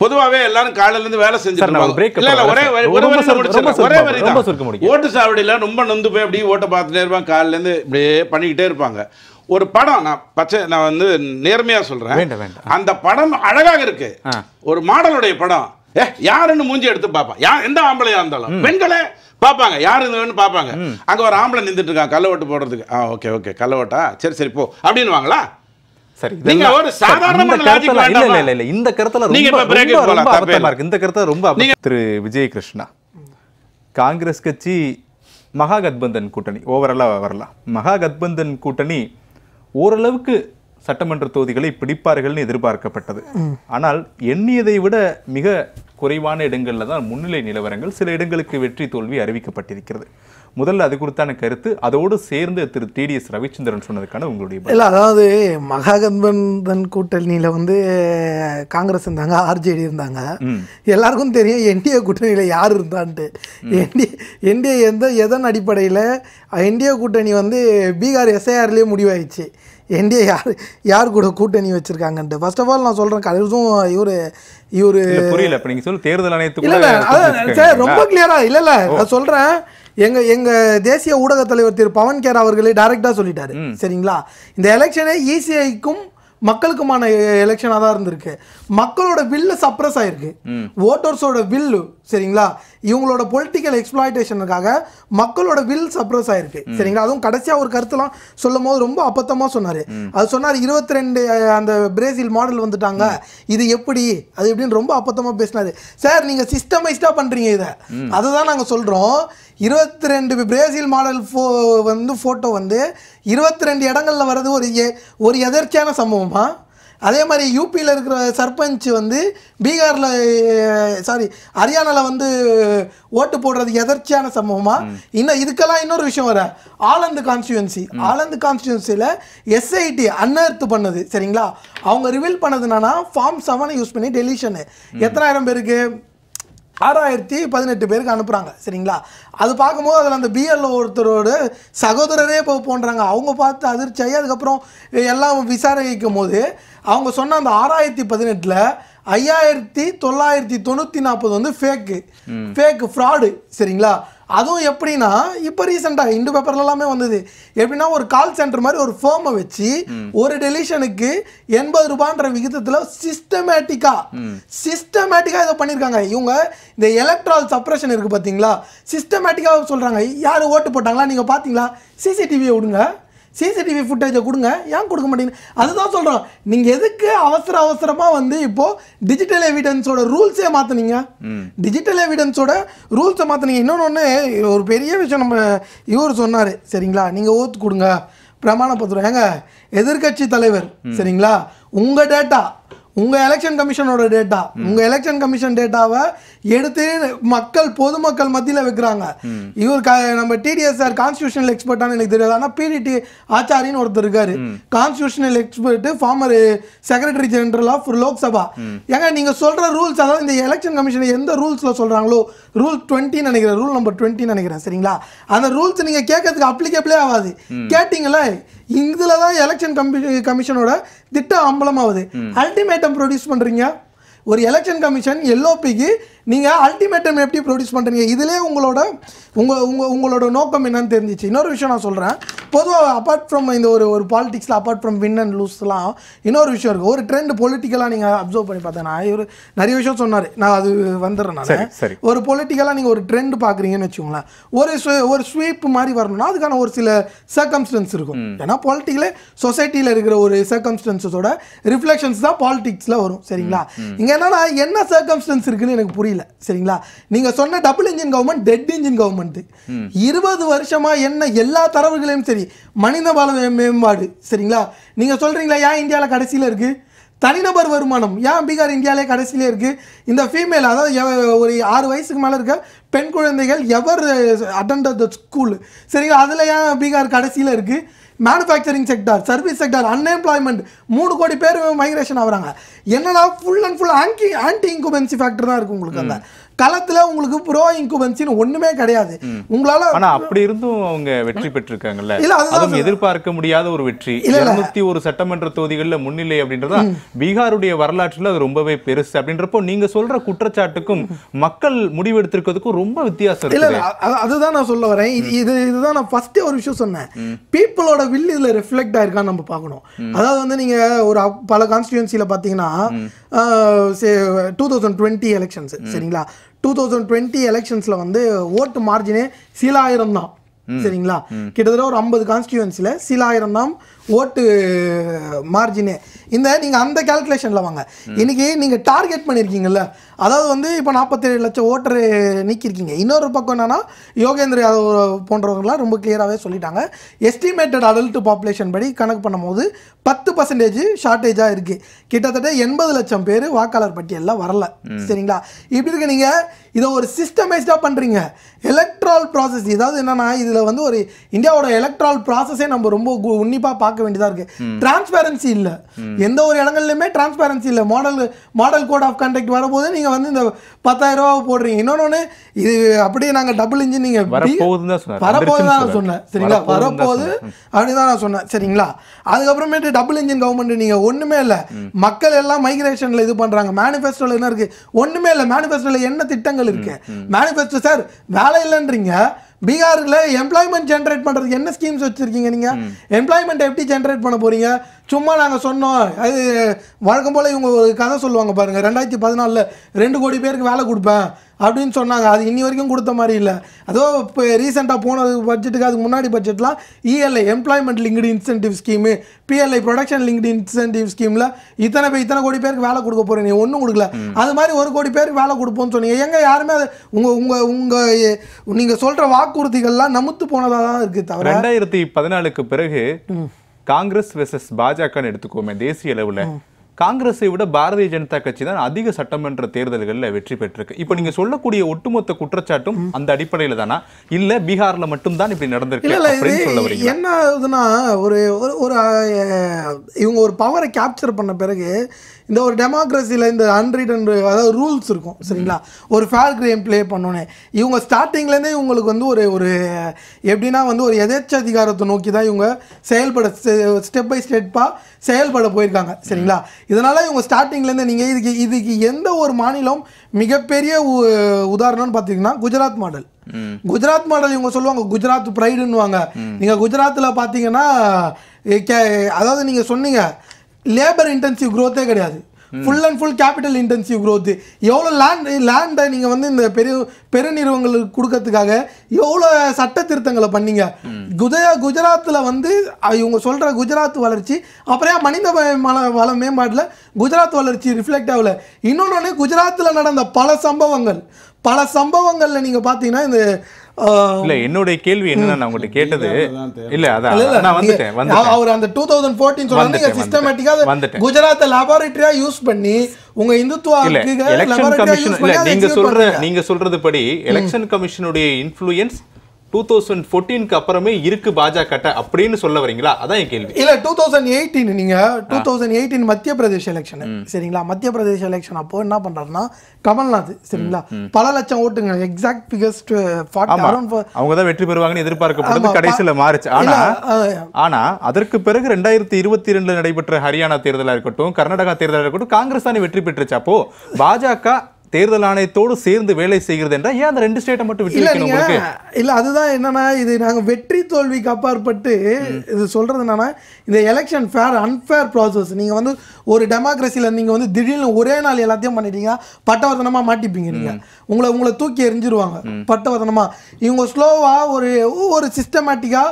பொதுவாகவே எல்லாரும் காலையில இருந்து வேலை செஞ்சிருப்பாங்க. ஓட்டு சாவடியில ரொம்ப நொந்து போய் அப்படியே ஓட்ட பார்த்துட்டே இருப்பாங்க. காலையில இருந்து இப்படியே பண்ணிக்கிட்டே இருப்பாங்க. ஒரு படம் நான் வந்து நேர்மையா சொல்றேன், அந்த படம் அழகாக இருக்கு. ஒரு மாடலுடைய படம். யாருன்னு மூஞ்சி எடுத்து பார்ப்பான். எந்த ஆம்பளையா இருந்தாலும் பெண்களே பார்ப்பாங்க, யாரு இருந்தவன்னு பார்ப்பாங்க. அங்க ஒரு ஆம்பளை நின்றுட்டு இருக்கான் கள்ள ஓட்டு போடுறதுக்கு. ஓகே கள்ள ஓட்டா, சரி போ அப்படின்னு வாங்களா? சரி, நீங்க ஒரு சாதாரண லாஜிக் வேண்டாம். இல்ல, இந்த கருத்துல நீங்க ரொம்ப அபத்தமா இருக்கு. இந்த கருத்துல ரொம்ப திரு விஜய் கிருஷ்ணா, காங்கிரஸ் கட்சி மகாகத்பந்தன் கூட்டணி ஓவராலா வரலாம். மகாகத்பந்தன் கூட்டணி ஓரளவுக்கு சட்டமன்ற தொகுதிகளை பிடிப்பார்கள்னு எதிர்பார்க்கப்பட்டது. ஆனால் எண்ணியதை விட மிக குறைவான இடங்கள்ல தான் முன்னிலை நிலவரங்கள், சில இடங்களுக்கு வெற்றி தோல்வி அறிவிக்கப்பட்டிருக்கிறது. முதல்ல அது குறித்தான கருத்து, அதோடு சேர்ந்து திரு TDS ரவிச்சந்திரன் சொன்னதுக்கான உங்களுடைய இல்லை, அதாவது மகாகத்பந்தன் கூட்டணியில் வந்து காங்கிரஸ் இருந்தாங்க, RJD இருந்தாங்க. எல்லாருக்கும் தெரியும் NDA கூட்டணியில் யார் இருந்தான்ட்டு. NDA எதன் அடிப்படையில் NDA கூட்டணி வந்து பீகார் SIRலேயே முடிவாயிடுச்சு. NDA யார் கூட கூட்டணி வச்சிருக்காங்கன்ட்டு. ஃபர்ஸ்ட் ஆஃப் ஆல் நான் சொல்கிறேன், கடைசும் இவரு புரியல. இப்போ நீங்கள் சொல்லு தேர்தல் ஆணையத்துக்கு இல்லை சார், ரொம்ப கிளியரா இல்லை நான் சொல்கிறேன். எங்க தேசிய ஊடக தலைவர் திரு பவன் கேர் அவர்களே டைரக்டா சொல்லிட்டாரு. சரிங்களா, இந்த எலெக்ஷனே ECIக்கும் மக்களுக்குமான எலெக்ஷனாக தான் இருந்திருக்கு. மக்களோட வில்லு சப்ரஸ் ஆயிருக்கு, ஓட்டர்ஸோட வில்லு. சரிங்களா, இவங்களோட பொலிட்டிக்கல் எக்ஸ்ப்ளாய்டேஷனுக்காக மக்களோட வில் சப்ரஸ் ஆயிருக்கு. சரிங்களா, அதுவும் கடைசியாக ஒரு கருத்துலாம் சொல்லும் போது ரொம்ப அப்பத்தமாக சொன்னார். அது சொன்னார், 22 அந்த பிரேசில் மாடல் வந்துட்டாங்க, இது எப்படி அது எப்படின்னு ரொம்ப அப்பத்தமாக பேசினார். சார், நீங்கள் சிஸ்டமைஸ்டாக பண்ணுறீங்க இதை, அதை தான் நாங்கள் சொல்கிறோம். 22 பிரேசில் மாடல் வந்து ஃபோட்டோ வந்து 22 இடங்களில் வர்றது ஒரு எதர்ச்சியான சம்பவமா? அதே மாதிரி யூபியில் இருக்கிற சர்பஞ்ச் வந்து பீகாரில் ஹரியானாவில் வந்து ஓட்டு போடுறது எதர்ச்சியான சம்பவமா? இன்னும் இதுக்கெல்லாம் இன்னொரு விஷயம் வர, ஆலந்து கான்ஸ்டியூன்சியில் SIT அன்அர்த் பண்ணது. சரிங்களா, அவங்க ரிவீல் பண்ணது என்னன்னா, Form 7 யூஸ் பண்ணி டெலிஷனு எத்தனாயிரம் பேருக்கு 6018 பேருக்கு அனுப்புகிறாங்க. சரிங்களா, அது பார்க்கும்போது அதில் அந்த BLO ஒருத்தரோட சகோதரரே போன்றாங்க. அவங்க பார்த்து அதிர்ச்சியாகி அதுக்கப்புறம் எல்லாம் விசாரிக்கும் போது அவங்க சொன்ன அந்த 6018ல் 5940 வந்து ஃபேக்கு ஃப்ராடு. சரிங்களா, அதுவும் எப்படின்னா, இப்போ ரீசெண்டாக இந்து பேப்பர்ல எல்லாமே வந்தது. எப்படின்னா, ஒரு கால் சென்டர் மாதிரி ஒரு ஃபேர்மை வச்சு ஒரு டெலிஷனுக்கு 80 ரூபான்ற விகிதத்தில் சிஸ்டமேட்டிக்காக இதை பண்ணியிருக்காங்க. இவங்க இந்த எலக்ட்ரால் சப்ரஷன் இருக்குது பார்த்தீங்களா, சிஸ்டமேட்டிக்காக சொல்கிறாங்க. யார் ஓட்டு போட்டாங்களா நீங்கள் பார்த்தீங்களா, CCTVயை விடுங்க, CCTV ஃபுட்டேஜை கொடுங்க, ஏன் கொடுக்க மாட்டீங்க? அதுதான் சொல்கிறோம். நீங்கள் எதுக்கு அவசரமாக வந்து இப்போது டிஜிட்டல் எவிடன்ஸோட ரூல்ஸே மாற்றினீங்க, இன்னொன்று ஒரு பெரிய விஷயம் நம்ம இவர் சொன்னார். சரிங்களா, நீங்கள் ஓத்து கொடுங்க, பிரமாண பத்திரம். ஏங்க, எதிர்கட்சி தலைவர், சரிங்களா, உங்கள் டேட்டா, உங்கள் எலெக்ஷன் கமிஷனோட டேட்டா, உங்கள் எலெக்ஷன் கமிஷன் டேட்டாவை எடுத்து பொதுமக்கள் மத்தியில் வைக்கிறாங்க. இவர் நம்ம TDS சார் கான்ஸ்டியூஷனல் எக்ஸ்பர்ட்டானு எனக்கு தெரியாது, ஆனால் PDT ஆச்சாரின்னு ஒருத்தர் இருக்காரு, constitutional expert, former secretary general of Lok Sabha. ஏங்க, நீங்கள் சொல்கிற ரூல்ஸ், அதாவது இந்த எலெக்ஷன் கமிஷன் எந்த ரூல்ஸில் சொல்கிறாங்களோ, ரூல் 20 நினைக்கிறேன், ரூல் நம்பர் 20 நினைக்கிறேன். சரிங்களா, அந்த ரூல்ஸ் நீங்கள் கேட்கறதுக்கு அப்ளிகேபிளே ஆகாது. கேட்டிங்களா, இதில் தான் எலெக்ஷன் கமிஷனோட திட்டம் அம்பலமாகுது. அல்டிமேட்டம் ப்ரொடியூஸ் பண்ணுறீங்க ஒரு எலெக்ஷன் கமிஷன், LOPக்கு நீங்கள் அல்டிமேட்டம் எப்படி ப்ரொடியூஸ் பண்ணுறீங்க? இதிலே உங்களோட நோக்கம் என்னன்னு தெரிஞ்சிச்சு. இன்னொரு விஷயம் நான் சொல்கிறேன், பொதுவாக அப்பார்ட் ஃப்ரம் இந்த ஒரு பாலிடிக்ஸில் அப்பார்ட் ஃப்ரம் வின் அண்ட் லூஸ்லாம் இன்னொரு விஷயம் இருக்குது. ஒரு ட்ரெண்ட் பொலிட்டிக்கலாக நீங்கள் அப்சர்வ் பண்ணி பார்த்தேன்னா, இவர் நிறைய விஷயம் சொன்னார், நான் அது வந்துடுறேன். நான் ஒரு பொலிட்டிக்கலாக நீங்கள் ஒரு ட்ரெண்ட் பார்க்குறீங்கன்னு வச்சுக்கோங்களேன், ஒரு ஸ்வீப் மாதிரி வரணும்னா அதுக்கான ஒரு சில சர்க்கம்ஸ்டன்ஸ் இருக்கும். ஏன்னா பொலிட்டிக்கலே சொசைட்டியில் இருக்கிற ஒரு சர்க்கம்ஸ்டன்ஸோட ரிஃப்ளெக்ஷன்ஸ் தான் பாலிடிக்ஸில் வரும். சரிங்களா, இங்கே என்னன்னா என்ன சர்க்கம்ஸ்டன்ஸ் இருக்குன்னு எனக்கு புரியல. சரிங்களா, நீங்க சொன்ன double engine government, dead engine government, 20 வருஷமா என்ன எல்லா தரவுகளையும் சரி, மனிதவள மேம்பாடு. சரிங்களா, நீங்க சொல்றீங்களா ஏன் இந்தியாவில் கடைசியில் இருக்கு? தனிநபர் வருமானம் ஏன் பீகார் இந்தியாவிலே கடைசியிலே இருக்கு? இந்த ஃபீமேல், அதாவது ஒரு 6 வயசுக்கு மேலே இருக்க பெண் குழந்தைகள் எவர் அட்டெண்டட் த ஸ்கூல், சரிங்களா, அதில் ஏன் பீகார் கடைசியில் இருக்கு? Manufacturing sector, service sector, unemployment 3 கோடி பேர் மைக்ரேஷன் ஆகுறாங்க. என்னன்னா full and full anti incumbency factor தான் இருக்கு உங்களுக்கு. அந்த களத்துல உங்களுக்கு ப்ரோ இன்குபென்சின்னு ஒண்ணுமே கிடையாது உங்களால. ஆனா அப்படி இருந்தும் அவங்க வெற்றி பெற்றிருக்காங்கல்ல, அதுவும் எதிர்பார்க்க முடியாத ஒரு வெற்றி. 201 சட்டமன்ற தொகுதிகளில் முன்னிலை அப்படின்றதா பீகாருடைய வரலாற்றில் அது ரொம்பவே பெருசு. அப்படின்றப்போ நீங்க சொல்ற குற்றச்சாட்டுக்கும் மக்கள் முடிவெடுத்திருக்கிறதுக்கும் ரொம்ப வித்தியாசம் இருக்கு. அதுதான் நான் சொல்ல வரேன். இதுதான் நான் ஃபர்ஸ்டே ஒரு விஷயம் சொன்னேன், பீப்புளோட வில் இதுல ரிஃப்ளெக்ட் ஆயிருக்கான்னு நம்ம பார்க்கணும். அதாவது வந்து நீங்க ஒரு பல கான்ஸ்டியூன்சில பாத்தீங்கன்னா 2020 எலெக்ஷன்ஸ், சரிங்களா, 2020 எலெக்ஷன்ஸ்ல வந்து ஓட்டு மார்ஜினே சில ஆயிரம் தான். சரிங்களா, கிட்டத்தட்ட ஒரு 50 கான்ஸ்டியூன்சில சில ஆயிரம் தான் ஓட்டு மார்ஜினே. இந்த நீங்கள் அந்த கேல்குலேஷனில் வாங்க. இன்றைக்கி நீங்கள் டார்கெட் பண்ணியிருக்கீங்கல்ல, அதாவது வந்து இப்போ 47 லட்சம் ஓட்டரு நீக்கியிருக்கீங்க. இன்னொரு பக்கம் என்னன்னா யோகேந்திர யாதவ் போன்றவங்களாம் ரொம்ப கிளியராகவே சொல்லிட்டாங்க. எஸ்டிமேட்டட் அடல்ட் பாப்புலேஷன் படி கணக்கு பண்ணும்போது 10% ஷார்ட்டேஜாக இருக்குது. கிட்டத்தட்ட 80 லட்சம் பேர் வாக்காளர் பட்டியலில் வரல. சரிங்களா? இப்படி இருக்க நீங்கள் இதை ஒரு சிஸ்டமைஸ்டாக பண்ணுறீங்க. எலக்ட்ரால் ப்ராசஸ், இதாவது என்னன்னா இதில் வந்து ஒரு இந்தியாவோட எலக்ட்ரால் ப்ராசஸே நம்ம ரொம்ப உன்னிப்பாக பார்க்க வேண்டியதாக இருக்குது. டிரான்ஸ்பேரன்சி இல்லை, எந்த ஒரு இடங்கள்லையுமே டிரான்ஸ்பேரன்சி இல்லை. மாடல் கோட் ஆஃப் கண்டக்ட் வரும்போது நீங்கள் வந்து இந்த 10,000 ரூபா போடுறீங்க. இன்னொன்று இது அப்படியே நாங்கள் டபுள் இன்ஜின் நீங்கள் வரப்போகுது தான் நான் சொன்னேன். சரிங்களா? வரப்போகுது அப்படின்னு தான் நான் சொன்னேன். சரிங்களா? அதுக்கப்புறமேட்டு டபுள் இன்ஜின் கவர்மெண்ட் நீங்கள் ஒன்றுமே இல்லை. மக்கள் எல்லாம் மைக்ரேஷனில் இது பண்ணுறாங்க. மேனிஃபெஸ்டோவில் என்ன இருக்குது? ஒன்றுமே இல்லை. மேனிஃபெஸ்டோவில் என்ன திட்டங்கள் இருக்குது? மேனிஃபெஸ்டோ சார் வேலை இல்லைன்றீங்க. பீகாரில் எம்ப்ளாய்மெண்ட் ஜென்ரேட் பண்ணுறதுக்கு என்ன ஸ்கீம்ஸ் வச்சுருக்கீங்க? நீங்கள் எம்ப்ளாய்மெண்ட் எப்படி ஜென்ரேட் பண்ண போகிறீங்க? சும்மா நாங்கள் சொன்னோம், அது வழக்கம் போல் இவங்க ஒரு கதை சொல்லுவாங்க பாருங்கள். 2014 2 கோடி பேருக்கு வேலை கொடுப்பேன் அப்படின்னு சொன்னாங்க. அது இன்னி வரைக்கும் கொடுத்த மாதிரி இல்லை. அதோ இப்போ ரீசெண்டாக போன பட்ஜெட்டுக்கு அதுக்கு முன்னாடி பட்ஜெட்லாம் ELI employment linked incentive scheme, PLI production linked incentive ஸ்கீமில் இத்தனை கோடி பேருக்கு வேலை கொடுக்க போகிறீங்க. நீ ஒன்றும் கொடுக்கல. அது மாதிரி 1 கோடி பேருக்கு வேலை கொடுப்போம்னு சொன்னீங்க. எங்கே யாருமே அது நீங்கள் சொல்கிற வாக்குறுதிகள்லாம் நமுத்து போனதாக தான் இருக்குது. தவிர 2014க்கு பிறகு காங்கிரஸ் வெர்சஸ் பாஜகன்னு எடுத்துக்கோமே, தேசிய அளவில் காங்கிரஸை விட பாரதிய ஜனதா கட்சி தான் அதிக சட்டமன்ற தேர்தல்களில் வெற்றி பெற்றிருக்கு. இப்போ நீங்க சொல்லக்கூடிய ஒட்டுமொத்த குற்றச்சாட்டும் அந்த அடிப்படையில் தானா, இல்ல பீகார்ல மட்டும் தான் இப்படி நடந்திருக்கு அப்படின்னு சொல்ல வரீங்க? என்ன ஆகுதுன்னா, ஒரு இவங்க ஒரு பவரை கேப்சர் பண்ண பிறகு இந்த ஒரு டெமோக்ரஸியில் இந்த அன்ரிட்டன் அதாவது ரூல்ஸ் இருக்கும். சரிங்களா? ஒரு ஃபேர் கேம் ப்ளே பண்ணோன்னே இவங்க ஸ்டார்டிங்லேருந்தே இவங்களுக்கு வந்து ஒரு எப்படின்னா வந்து ஒரு எதேச்ச அதிகாரத்தை நோக்கி தான் இவங்க செயல்பட ஸ்டெப் பை ஸ்டெப்பாக செயல்பட போயிருக்காங்க. சரிங்களா? இதனால் இவங்க ஸ்டார்டிங்லேருந்து நீங்கள் இதுக்கு எந்த ஒரு மாநிலம் மிகப்பெரிய உதாரணம்னு பார்த்தீங்கன்னா குஜராத் மாடல். குஜராத் மாடல் இவங்க சொல்லுவாங்க குஜராத் ப்ரைடுன்னுவாங்க. நீங்கள் குஜராத்தில் பார்த்தீங்கன்னா அதாவது நீங்கள் சொன்னீங்க லேபர் இன்டென்சிவ் க்ரோத்தே கிடையாது, full and full capital intensive growth. எவ்வளோ லேண்டை நீங்கள் வந்து இந்த பெருநிறுவனங்களுக்கு கொடுக்கறதுக்காக எவ்வளோ சட்ட திருத்தங்களை பண்ணீங்க. குஜராத்தில் வந்து இவங்க சொல்கிற குஜராத் வளர்ச்சி அப்புறம் மனித வள மேம்பாட்டில் குஜராத் வளர்ச்சி ரிஃப்ளெக்ட் ஆகலை. இன்னொன்று குஜராத்தில் நடந்த பல சம்பவங்களில் நீங்கள் பார்த்தீங்கன்னா இந்த இல்ல என்னோட கேள்வி என்னன்னா, நான் உங்கள்ட்ட கேட்டது இல்ல அதான் நான் வந்துட்டேன். அவர் அந்த 2014 சொன்னாங்க சிஸ்டமேட்டிக்கா குஜராத் லேபரேட்டரியா யூஸ் பண்ணி உங்க இந்துத்துவ எலெக்ஷன் கமிஷன் இல்ல நீங்க சொல்றது படி எலெக்ஷன் கமிஷனுடைய இன்ஃப்ளூயன்ஸ் 2014க்கு அப்புறமே இருக்கு பாஜக அப்படின்னு சொல்ல வரீங்களா? அதான் என் கேள்வி. இல்ல 2018 நீங்க 2018 மத்திய பிரதேஷ் எலெக்ஷன். சரிங்களா? மத்திய பிரதேஷ் எலெக்ஷன் அப்போ என்ன பண்றாருன்னா கமல்நாத், சரிங்களா, பல லட்சம் ஓட்டுங்க, எக்ஸாக்ட் ஃபிகர்ஸ் 40 அவங்க தான் வெற்றி பெறுவாங்கன்னு எதிர்பார்க்கப்பட்டது, கடைசியில மாறுச்சு. ஆனா அதற்கு பிறகு 2022 நடைபெற்ற ஹரியானா தேர்தலா இருக்கட்டும், கர்நாடகா தேர்தலா இருக்கட்டும், காங்கிரஸ் தானே வெற்றி பெற்றுச்சு. அப்போ பாஜக தேர்தல் ஆணையத்தோடு சேர்ந்து வேலை செய்கிறது என்றால் ஏன் அந்த 2 ஸ்டேட்டை மட்டும் விட்டு வைக்கணும் உங்களுக்கு? இல்ல அதுதான் என்னன்னா, இது நாங்க வெற்றி தோல்விக்கு அப்பாற்பட்டு இது சொல்றது என்னன்னா, இந்த எலெக்ஷன் ஃபேர் அன்ஃபேர் ப்ராசஸ். நீங்க வந்து ஒரு டெமோக்ரஸில நீங்க வந்து திடீர்னு ஒரே நாள் எல்லாத்தையும் பண்ணிட்டீங்க, பட்டவர்த்தனமா மாட்டிப்பீங்க. நீங்க உங்களை தூக்கி எரிஞ்சிருவாங்க பட்டவர்த்தனமா. இவங்க ஸ்லோவா ஒரு சிஸ்டமேட்டிக்கா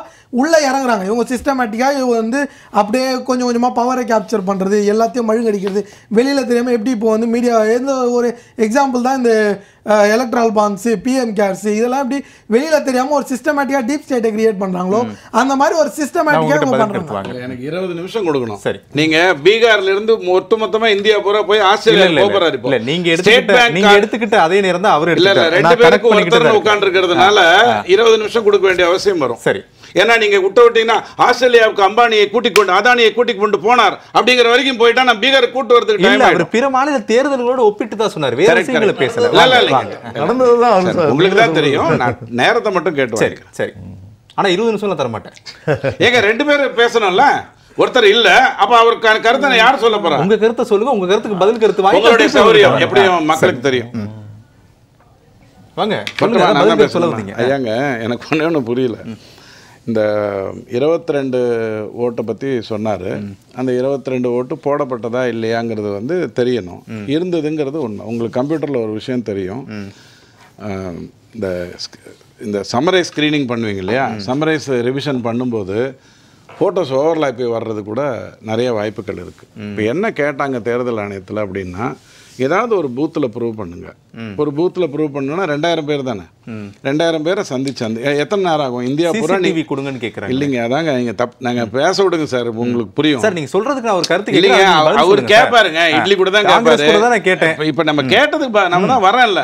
உள்ளே இறங்குறாங்க. இவங்க சிஸ்டமேட்டிக்காக இவங்க வந்து அப்படியே கொஞ்சம் கொஞ்சமாக பவரை கேப்சர் பண்ணுறது, எல்லாத்தையும் மழுங்கடிக்கிறது, வெளியில் தெரியாமல் எப்படி இப்போ வந்து மீடியா எந்த ஒரு எக்ஸாம்பிள் தான் இந்த எலக்ட்ரல் பாண்ட்ஸு, பிஎம் கேர்ஸு, இதெல்லாம் எப்படி வெளியில் தெரியாமல் ஒரு சிஸ்டமேட்டிக்காக டீப் ஸ்டேட்டை கிரியேட் பண்ணுறாங்களோ அந்த மாதிரி ஒரு சிஸ்டமேட்டிக்காக பண்ணுறாங்க. எனக்கு 20 நிமிஷம் கொடுக்கணும். சரி, நீங்கள் பீகார்ல இருந்து ஒட்டுமொத்தமாக இந்தியா பூரா போய் ஆஸ்திரேலியா போகிறாரு. இல்லை நீங்கள் எடுத்துக்கிட்ட அதே நேரம் தான் அவர் இல்லை 2 பேருக்கு ஒருத்தர் உட்காந்துருக்கிறதுனால 20 நிமிஷம் கொடுக்க வேண்டிய அவசியம் வரும். சரி, ஏன்னா நீங்க விட்டீங்கன்னா ஆஸ்திரேலியாவுக்கு அம்பானியை கூட்டிக் கொண்டு அதானியை கூட்டிக் கொண்டு போனார் அப்படிங்கிற வரைக்கும் போயிட்டா நான் பீகாரை கூட்டு வரதுக்கு டைம் ஆயிடும். பிற மாநில தேர்தல்களோட ஒப்பிட்டு தான் சொன்னார், வேற விஷயங்களை பேசல. உங்களுக்கு தான் தெரியும், நான் நேரத்தை மட்டும் கேட்டு. சரி சரி, ஆனா 20 நிமிஷம்ல தர மாட்டேன். ஏங்க 2 பேரும் பேசணும்ல, ஒருத்தர் இல்ல, அப்ப அவர் கருத்தை யார் சொல்ல போறா? உங்க கருத்தை சொல்லுங்க, உங்க கருத்துக்கு பதில் கருத்து வாங்க. உங்களுடைய சௌரியம் எப்படியும் மக்களுக்கு தெரியும். வாங்க சொல்லுங்க. ஐயாங்க எனக்கு ஒண்ணு புரியல. இந்த 22 ஓட்டை பற்றி சொன்னார். அந்த 22 ஓட்டு போடப்பட்டதா இல்லையாங்கிறது வந்து தெரியணும். இருந்ததுங்கிறது உண்மை. உங்களுக்கு கம்ப்யூட்டரில் ஒரு விஷயம் தெரியும், இந்த சம்மரைஸ் ஸ்க்ரீனிங் பண்ணுவீங்க இல்லையா, சம்மரைஸ் ரிவிஷன் பண்ணும்போது ஃபோட்டோஸ் ஓவர்லாப்பி வர்றது கூட நிறைய வாய்ப்புகள் இருக்குது. இப்போ என்ன கேட்டாங்க தேர்தல் ஆணையத்தில் அப்படின்னா, ஏதாவது ஒரு பூத்தில் ப்ரூவ் பண்ணுங்க. ஒரு பூத்தில் ப்ரூவ் பண்ணணும்னா 2000 பேர் தானே, 2000 பேரை சந்திச்சு எத்தனை நேரம் ஆகும்? இந்தியா பூரா டிவி கொடுங்கன்னு கேட்குறாங்க. இல்லைங்க, அதாங்க நீங்கள் நாங்கள் பேச விடுங்க சார், உங்களுக்கு புரியும் சார். நீங்கள் சொல்கிறதுக்கு அவர் கருத்து இல்லைங்க, அவர் கேட்பாருங்க, இட்லி கூட தான் கேட்பாரு. கேட்டேன். இப்போ நம்ம கேட்டதுக்கு நம்ம தான் வரேன்ல,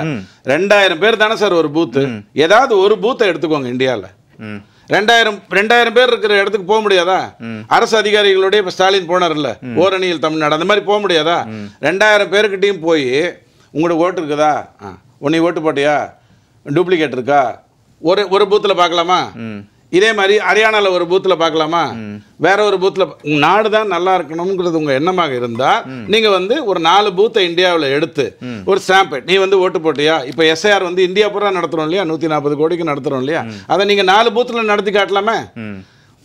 2000 பேர் தானே சார் ஒரு பூத்து. ஏதாவது ஒரு பூத்தை எடுத்துக்கோங்க இந்தியாவில். 2000 பேர் இருக்கிற இடத்துக்கு போக முடியாதா? அரசு அதிகாரிகளுடைய இப்போ ஸ்டாலின் போனார்ல, ஓரணியில் தமிழ்நாடு, அந்த மாதிரி போக முடியாதா? 2000 பேருக்கிட்டையும் போய் உங்களுக்கு ஓட்டு இருக்குதா, உன்னை ஓட்டு போட்டியா, டூப்ளிகேட் இருக்கா, ஒரு பூத்தில் பார்க்கலாமா? இதே மாதிரி ஹரியானாவில் ஒரு பூத்தில் பார்க்கலாமா? வேற ஒரு பூத்தில் நாடு தான் நல்லா இருக்கணுங்கிறது உங்கள் எண்ணமாக இருந்தால் நீங்கள் வந்து ஒரு 4 பூத்தை இந்தியாவில் எடுத்து ஒரு ஸ்டாம்பு நீ வந்து ஓட்டு போட்டியா. இப்போ எஸ்ஐஆர் வந்து இந்தியா பூரா நடத்துகிறோம் இல்லையா, 140 கோடிக்கு நடத்துகிறோம் இல்லையா, அதை நீங்கள் 4 பூத்தில் நடத்தி காட்டலாமே.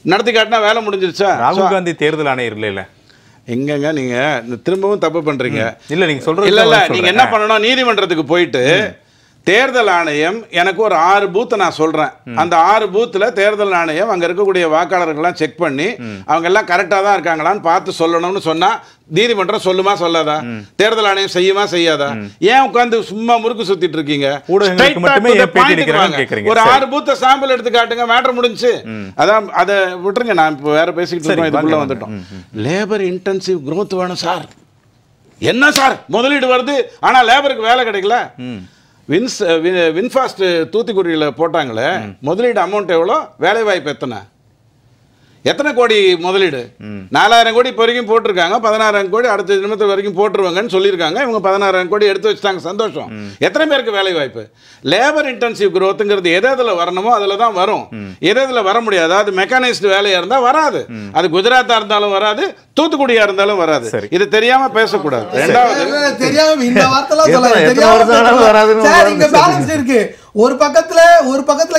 நடத்தி காட்டினா வேலை முடிஞ்சிருச்சா? ராகுல் காந்தி தேர்தல் ஆணையர் இல்லை எங்கங்க நீங்கள் திரும்பவும் தப்பு பண்ணுறீங்க. இல்லை நீங்கள் சொல்கிறது இல்லை நீங்கள் என்ன பண்ணணும், நீதிமன்றத்துக்கு போயிட்டு தேர்தல் ஆணையம் எனக்கு ஒரு 6 பூத்தை நான் சொல்கிறேன், அந்த 6 பூத்தில் தேர்தல் ஆணையம் அங்கே இருக்கக்கூடிய வாக்காளர்கள்லாம் செக் பண்ணி அவங்க எல்லாம் கரெக்டாக தான் இருக்காங்களான்னு பார்த்து சொல்லணும்னு சொன்னால் நீதிமன்றம் சொல்லுமா சொல்லாதா? தேர்தல் ஆணையம் செய்யுமா செய்யாதா? ஏன் உட்காந்து சும்மா முறுக்கு சுத்திட்டு இருக்கீங்க? ஒரு 6 பூத்தை சாம்பிள் எடுத்து காட்டுங்க, மேட்டர் முடிஞ்சு. அதான் அதை விட்டுருங்க, நான் இப்போ வேற பேசிக்கிட்டு இருக்கோம், இதுக்குள்ள வந்துட்டோம். லேபர் இன்டென்சிவ் growth வேணும் சார். என்ன சார் முதலீடு வருது ஆனால் லேபருக்கு வேலை கிடைக்கல? வின்ஃபாஸ்ட் தூத்துக்குடியில் போட்டாங்களே, முதலீடு அமௌண்ட் எவ்வளோ, வேலை வாய்ப்பு எத்தனை கோடி முதலீடு? 4000 கோடி இப்போ வரைக்கும் போட்டிருக்காங்க, 16000 கோடி அடுத்த நிமிஷத்து வரைக்கும் போட்டுருவாங்கன்னு சொல்லியிருக்காங்க. இவங்க 16000 கோடி எடுத்து வச்சுட்டாங்க, சந்தோஷம். எத்தனை பேருக்கு வேலை வாய்ப்பு? லேபர் இன்டென்சிவ் growthங்கிறது எதில் வரணுமோ அதில் தான் வரும், எதில் வர முடியாது. அதாவது மெக்கானைஸ்டு வேலையாக இருந்தால் வராது, அது குஜராத்தாக இருந்தாலும் வராது, தூத்துக்குடியாக இருந்தாலும் வராது. இது தெரியாம பேசக்கூடாது. ரெண்டாவது தெரியாம இந்த வார்த்தைலாம் இருக்கு. ஒரு பக்கத்துல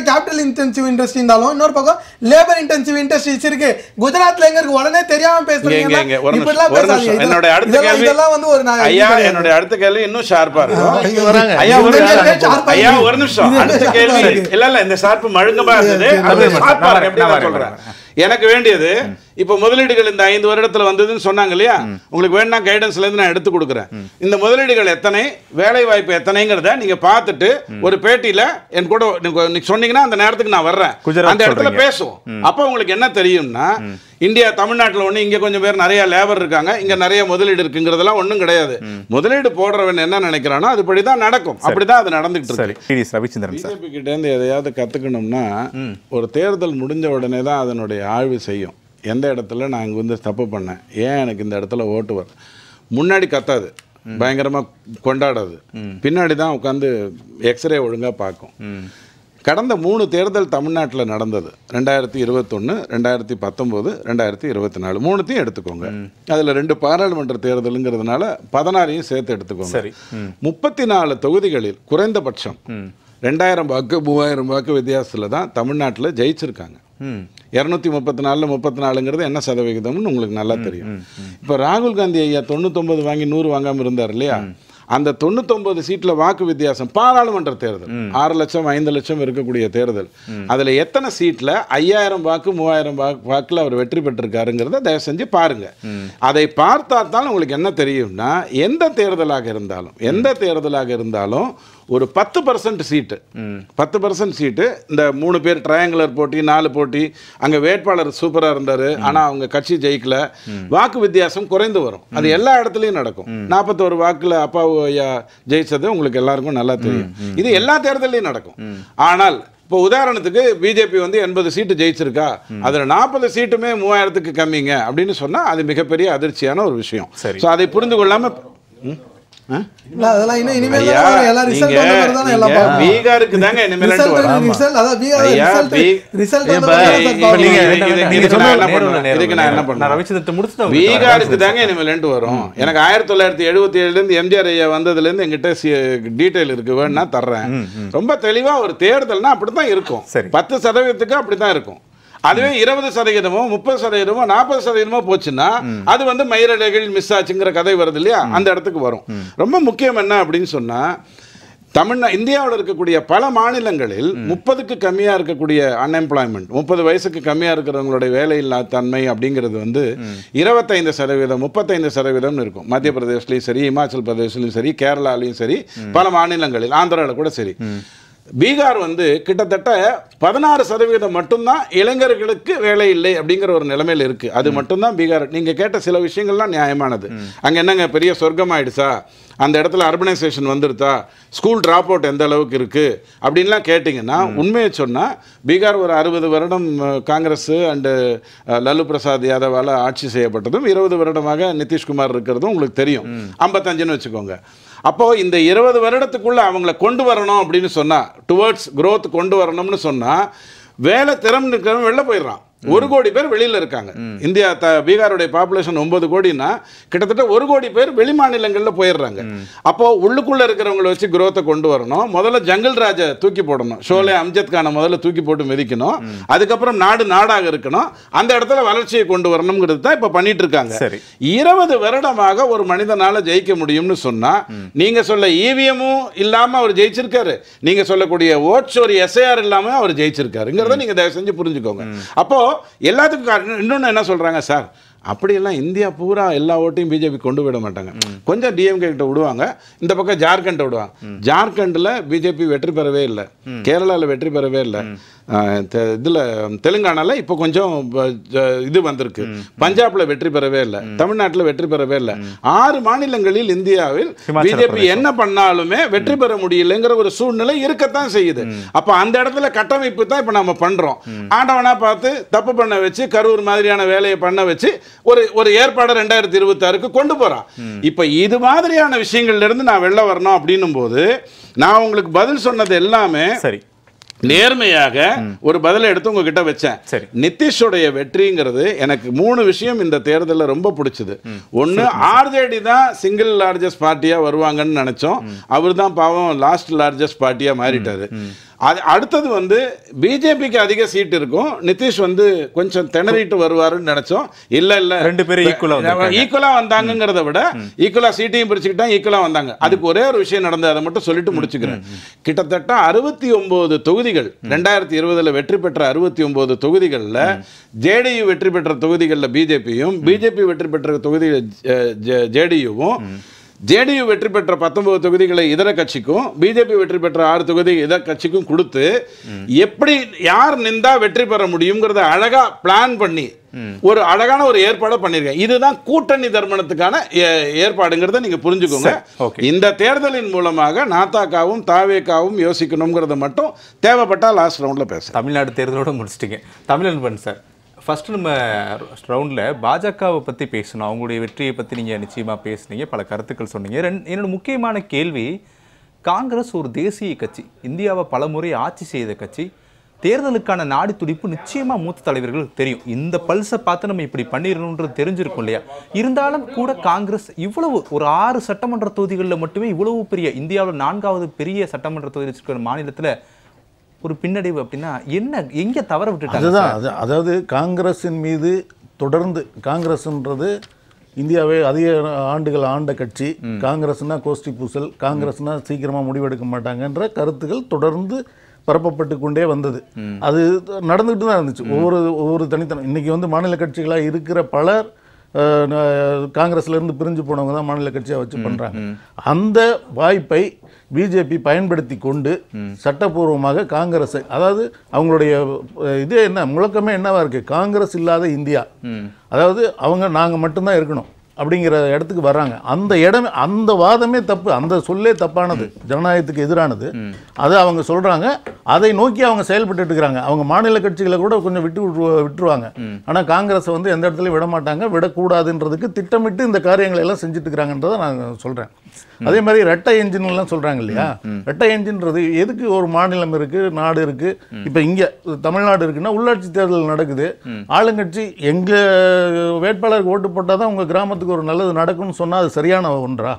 கேபிட்டல் இன்டென்சிவ் இண்டஸ்ட்ரி இருந்தாலும் இன்னொரு பக்கம் லேபர் இன்டென்சிவ் இண்டஸ்ட்ரீஸ் இருக்கு. குஜராத்ல எங்க இருக்கு? உடனே தெரியாம பேசுறீங்க. என்னோட அடுத்த கேள்வி, ஐயா என்னோட அடுத்த கேள்வி இன்னும் ஷார்ப்பா இருக்கும். ஐயா ஒரு நிமிஷம், அடுத்த கேள்வி இல்ல இந்த ஷார்ப்பு மழுங்கமா இருந்தது, அது ஷார்ப்பா எப்படி நான் சொல்றேன். எனக்கு வேண்டியது இப்போ முதலீடுகள் இந்த 5 வருடத்துல வந்ததுன்னு சொன்னாங்க இல்லையா, உங்களுக்கு வேணா கைடன்ஸ்ல இருந்து நான் எடுத்து கொடுக்குறேன். இந்த முதலீடுகள் எத்தனை, வேலை வாய்ப்பு எத்தனைங்கிறத நீங்க பார்த்துட்டு ஒரு பேட்டியில என் கூட நீங்க சொன்னீங்கன்னா அந்த நேரத்துக்கு நான் வர்றேன், அந்த இடத்துல பேசுவோம். அப்போ உங்களுக்கு என்ன தெரியும்னா, இந்தியா தமிழ்நாட்டில் ஒன்று, இங்கே கொஞ்சம் பேர் நிறைய லேபர் இருக்காங்க, இங்கே நிறைய முதலீடு இருக்குங்கிறதெல்லாம் ஒன்றும் கிடையாது. முதலீடு போடுறவன் என்ன நினைக்கிறானோ அதுபடி தான் நடக்கும், அப்படிதான் அது நடந்துகிட்டு இருக்கு. ரவிச்சந்திரன் சார், பிஜேபி கிட்டேருந்து எதையாவது கற்றுக்கணும்னா ஒரு தேர்தல் முடிஞ்ச உடனே தான் அதனுடைய ஆய்வு செய்யும். எந்த இடத்துல நான் இங்கே வந்து தப்பு பண்ணேன், ஏன் எனக்கு இந்த இடத்துல ஓட்டு வரும், முன்னாடி கத்தாது, பயங்கரமாக கொண்டாடாது, பின்னாடி தான் உட்காந்து எக்ஸ்ரே ஒழுங்காக பார்க்கும். கடந்த 3 தேர்தல் தமிழ்நாட்டில் நடந்தது, 2021, 2019, 2024, 3த்தையும் எடுத்துக்கோங்க. அதில் 2 பாராளுமன்ற தேர்தலுங்கிறதுனால 16ஐயும் சேர்த்து எடுத்துக்கோங்க. 34 தொகுதிகளில் குறைந்தபட்சம் 2000 வாக்கு 3000 வாக்கு வித்தியாசத்தில் தான் தமிழ்நாட்டில் ஜெயிச்சிருக்காங்க. 234ல் 34ங்கிறது என்ன சதவிகிதம்னு உங்களுக்கு நல்லா தெரியும். இப்போ ராகுல் காந்தி ஐயா 99 வாங்கி 100 வாங்காமல் இருந்தார் இல்லையா, அந்த 99 சீட்டில் வாக்கு வித்தியாசம் பாராளுமன்ற தேர்தல் 6 லட்சம் 5 லட்சம் இருக்கக்கூடிய தேர்தல், அதில் எத்தனை சீட்டில் 5000 வாக்கு 3000 வாக்கில் அவர் வெற்றி பெற்றிருக்காருங்கிறத தயவு செஞ்சு பாருங்க. அதை பார்த்தால்தான் உங்களுக்கு என்ன தெரியும்னா, எந்த தேர்தலாக இருந்தாலும் ஒரு 10% சீட்டு 10% சீட்டு இந்த 3 பேர் ட்ரையாங்குலர் போட்டி 4 போட்டி, அங்கே வேட்பாளர் சூப்பராக இருந்தார் ஆனால் அவங்க கட்சி ஜெயிக்கல, வாக்கு வித்தியாசம் குறைந்து வரும். அது எல்லா இடத்துலையும் நடக்கும். 41 வாக்கில் அப்பா ஐயா ஜெயிச்சது உங்களுக்கு எல்லாருக்கும் நல்லா தெரியும். இது எல்லா தேர்தலையும் நடக்கும். ஆனால் இப்போ உதாரணத்துக்கு பிஜேபி வந்து 80 சீட்டு ஜெயிச்சிருக்கா, அதில் 40 சீட்டுமே 3000க்கு கம்மிங்க அப்படின்னு சொன்னால் அது மிகப்பெரிய அதிர்ச்சியான ஒரு விஷயம். ஸோ அதை புரிந்து கொள்ளாமல் பீகாருக்கு தாங்க இனிமேல் வரும். எனக்கு 1977 எம்ஜிஆர் ஐயா வந்ததுல இருந்து எங்கிட்ட டீடைல் இருக்கு, வேணா தர்றேன். ரொம்ப தெளிவா ஒரு தேர்தல்னா அப்படித்தான் இருக்கும், 10% அப்படித்தான் இருக்கும். அதுவே 20%, 30%, 40% போச்சுன்னா அது வந்து மயிரடைகள் மிஸ் ஆச்சுங்கிற கதை வருது இல்லையா, அந்த இடத்துக்கு வரும். ரொம்ப முக்கியம் என்ன அப்படின்னு சொன்னா, இந்தியாவில் இருக்கக்கூடிய பல மாநிலங்களில் 30க்கு கம்மியாக இருக்கக்கூடிய அன்எம்ப்ளாய்மெண்ட், 30 வயசுக்கு கம்மியாக இருக்கிறவங்களுடைய வேலையில்லா தன்மை அப்படிங்கிறது வந்து 25%, 35% இருக்கும். மத்திய பிரதேஷ்லையும் சரி, இமாச்சல் பிரதேஷ்லையும் சரி, கேரளாலையும் சரி, பல மாநிலங்களில், ஆந்திராவில் கூட சரி. பீகார் வந்து கிட்டத்தட்ட 16% மட்டும்தான் இளைஞர்களுக்கு வேலை இல்லை அப்படிங்கிற ஒரு நிலைமையில் இருக்கு. அது மட்டும்தான் பீகார். நீங்க கேட்ட சில விஷயங்கள்லாம் நியாயமானது. அங்க என்னங்க பெரிய சொர்க்கம் ஆயிடுச்சா, அந்த இடத்துல அர்பனைசேஷன் வந்துருதா, ஸ்கூல் டிராப் அவுட் எந்த அளவுக்கு இருக்கு அப்படின்லாம் கேட்டிங்கன்னா, உண்மையை சொன்னால் பீகார் ஒரு 60 வருடம் காங்கிரஸ் அண்டு லல்லு பிரசாத் யாதவால் ஆட்சி செய்யப்பட்டதும் 20 வருடமாக நிதிஷ்குமார் இருக்கிறதும் உங்களுக்கு தெரியும். 55ன்னு வச்சுக்கோங்க. அப்போது இந்த 20 வருடத்துக்குள்ளே அவங்கள கொண்டு வரணும் அப்படின்னு சொன்னால், டுவர்ட்ஸ் growth கொண்டு வரணும்னு சொன்னால், வேலை திறமை இருக்கிறவங்க வெளில போயிடுறான். 1 கோடி பேர் வெளியில் இருக்காங்க. இந்தியா பீகாருடைய பாப்புலேஷன் 9 கோடினா கிட்டத்தட்ட 1 கோடி பேர் வெளி மாநிலங்களில் போயிடுறாங்க. அப்போ உள்ளுக்குள்ள இருக்கிறவங்களை வச்சு குரோத்தை கொண்டு வரணும். முதல்ல ஜங்கல் ராஜை தூக்கி போடணும். ஷோலே அம்ஜத் கானை முதல்ல தூக்கி போட்டு மிதிக்கணும். அதுக்கப்புறம் நாடு நாடாக இருக்கணும். அந்த இடத்துல வளர்ச்சியை கொண்டு வரணுங்கிறது தான் இப்போ பண்ணிட்டு இருக்காங்க. 20 வருடமாக ஒரு மனிதனால ஜெயிக்க முடியும்னு சொன்னா, நீங்க சொல்ல இவிஎம்மும் இல்லாம அவர் ஜெயிச்சிருக்காரு, நீங்க சொல்லக்கூடிய ஓட்ஸ் ஒரு எஸ்ஐஆர் இல்லாம அவர் ஜெயிச்சிருக்காருங்கிறத நீங்க தயவு செஞ்சு புரிஞ்சுக்கோங்க. அப்போ எல்லாத்துக்கும் இன்னொன்று என்ன சொல்றாங்க சார், அப்படியெல்லாம் இந்தியா பூரா எல்லா ஓட்டையும் பிஜேபி கொண்டு விட மாட்டாங்க. கொஞ்சம் டிஎம்கே கிட்ட விடுவாங்க, இந்த பக்கம் ஜார்க்கண்ட் விடுவாங்க. ஜார்க்கண்டில் பிஜேபி வெற்றி பெறவே இல்லை, கேரளாவில் வெற்றி பெறவே இல்லை, இதில் தெலுங்கானாவில் இப்போ கொஞ்சம் இது வந்திருக்கு, பஞ்சாபில் வெற்றி பெறவே இல்லை, தமிழ்நாட்டில் வெற்றி பெறவே இல்லை. 6 மாநிலங்களில் இந்தியாவில் பிஜேபி என்ன பண்ணாலுமே வெற்றி பெற முடியலைங்கிற ஒரு சூழ்நிலை இருக்கத்தான் செய்யுது. அப்போ அந்த இடத்துல கட்டமைப்பு தான் இப்போ நம்ம பண்ணுறோம். ஆண்டவனா பார்த்து தப்பு பண்ண வச்சு, கரூர் மாதிரியான வேலையை பண்ண வச்சு ஒரு ஏற்பாடு 2026க்கு கொண்டு போறான். இப்ப இது மாதிரியான விஷயங்கள்ல இருந்து நான் வெளில வரணும் அப்படின்னும் போது, நான் உங்களுக்கு பதில் சொன்னது எல்லாமே சரி நேர்மையாக ஒரு பதிலை எடுத்து உங்ககிட்ட வச்சேன். நிதிஷோடைய வெற்றிங்கிறது எனக்கு 3 விஷயம் இந்த தேர்தலில் ரொம்ப பிடிச்சது. ஒன்று, ஆர்ஜேடி தான் சிங்கிள் லார்ஜஸ்ட் பார்ட்டியா வருவாங்கன்னு நினைச்சோம். அவர் தான் பாவம் லாஸ்ட் லார்ஜஸ்ட் பார்ட்டியா மாறிட்டாரு. அது அடுத்தது வந்து பிஜேபிக்கு அதிக சீட் இருக்கும், நிதிஷ் வந்து கொஞ்சம் திணறிட்டு வருவாருன்னு நினைச்சோம். இல்ல இல்ல, 2 பேரும் ஈக்குவலா வந்தாங்கிறத விட ஈக்குவலா சீட்டையும் பிரிச்சுக்கிட்டாங்க, ஈக்குவலா வந்தாங்க. அதுக்கு ஒரே ஒரு விஷயம் நடந்தது, அதை மட்டும் சொல்லிட்டு முடிச்சுக்கிறேன். கிட்டத்தட்ட 69 தொகுதிகள் 2020 வெற்றி பெற்ற 69 தொகுதிகளில் ஜேடியு வெற்றி பெற்ற தொகுதிகளில் பிஜேபியும், பிஜேபி வெற்றி பெற்ற தொகுதிகள் ஜேடியுவும், ஜேடியு வெற்றி பெற்ற 19 தொகுதிகளை இதர கட்சிக்கும், பிஜேபி வெற்றி பெற்ற 6 தொகுதி இதர கட்சிக்கும் கொடுத்து, எப்படி யார் நின்றா வெற்றி பெற முடியுங்கிறத அழகா பிளான் பண்ணி ஒரு அழகான ஒரு ஏற்பாடு பண்ணிருக்கேன். இதுதான் கூட்டணி தர்மனத்துக்கான ஏற்பாடுங்கிறத நீங்க புரிஞ்சுக்கோங்க. இந்த தேர்தலின் மூலமாக நாத்தாக்காவும் தாவேக்காவும் யோசிக்கணுங்கிறத மட்டும் தேவைப்பட்டா லாஸ்ட் ரவுண்ட்ல பேச. தமிழ்நாடு தேர்தலோட முடிச்சிட்டீங்க. தமிழன்பன் சார், ஃபஸ்ட்டு நம்ம ரவுண்டில் பாஜகவை பற்றி பேசணும், அவங்களுடைய வெற்றியை பற்றி நீங்கள் நிச்சயமாக பேசுனீங்க, பல கருத்துக்கள் சொன்னீங்க. என்னோட முக்கியமான கேள்வி, காங்கிரஸ் ஒரு தேசிய கட்சி, இந்தியாவை பல முறை ஆட்சி செய்த கட்சி, தேர்தலுக்கான நாடி துடிப்பு நிச்சயமாக மூத்த தலைவர்களுக்கு தெரியும். இந்த பல்ஸை பார்த்து நம்ம இப்படி பண்ணிடணுன்றது தெரிஞ்சிருக்கும் இல்லையா? இருந்தாலும் கூட காங்கிரஸ் இவ்வளவு ஒரு 6 சட்டமன்ற தொகுதிகளில் மட்டுமே இவ்வளவு பெரிய, இந்தியாவில் 4வது பெரிய சட்டமன்ற தொகுதி வச்சிருக்கிற மாநிலத்தில் ஒரு பின்னடைவு அப்படின்னா என்ன, எங்கே தவற விட்டுட்டாங்க? அதுதான் அதாவது காங்கிரஸின் மீது தொடர்ந்து, காங்கிரஸ்ன்றது இந்தியாவை அதிக ஆண்டுகள் ஆண்ட கட்சி, காங்கிரஸ்னா கோஷ்டி பூசல், காங்கிரஸ்னா சீக்கிரமாக முடிவெடுக்க மாட்டாங்கன்ற கருத்துக்கள் தொடர்ந்து பரப்பப்பட்டு கொண்டே வந்தது. அது நடந்துகிட்டு தான் இருந்துச்சு. ஒவ்வொரு தனித்தனம். இன்றைக்கி வந்து மாநில கட்சிகளாக இருக்கிற பலர் காங்கிரஸ்லேருந்து பிரிஞ்சு போனவங்க தான் மாநில கட்சியாக வச்சு பண்ணுறாங்க. அந்த வாய்ப்பை பிஜேபி பயன்படுத்தி கொண்டு சட்டப்பூர்வமாக காங்கிரஸை, அதாவது அவங்களுடைய இது என்ன முழக்கமே என்னவா இருக்குது, காங்கிரஸ் இல்லாத இந்தியா, அதாவது நாங்கள் மட்டும்தான் இருக்கணும் அப்படிங்கிற இடத்துக்கு வர்றாங்க. அந்த இடமே, அந்த வாதமே தப்பு, அந்த சொல்லே தப்பானது, ஜனநாயகத்துக்கு எதிரானது. அதை அவங்க சொல்கிறாங்க, அதை நோக்கி அவங்க செயல்பட்டு இருக்கிறாங்க. அவங்க மாநில கட்சிகளை கூட கொஞ்சம் விட்டுருவாங்க. ஆனால் காங்கிரஸை வந்து எந்த இடத்துலையும் விட மாட்டாங்க, விடக்கூடாதுன்றதுக்கு திட்டமிட்டு இந்த காரியங்களை எல்லாம் செஞ்சுட்டு இருக்கிறாங்கன்றதை நான் சொல்கிறேன். அதே மாதிரி ரெட்டை என்ஜின்லாம் சொல்கிறாங்க இல்லையா? ரெட்டை என்ஜின்றது எதுக்கு? ஒரு மாநிலம் இருக்குது, நாடு இருக்குது. இப்போ இங்கே தமிழ்நாடு இருக்குன்னா உள்ளாட்சி தேர்தல் நடக்குது, ஆளுங்கட்சி எங்கள் வேட்பாளருக்கு ஓட்டு போட்டால் தான் உங்கள் கிராமத்துக்கு ஒரு நல்லது நடக்கும்னு சொன்னால் அது சரியான ஒன்றா?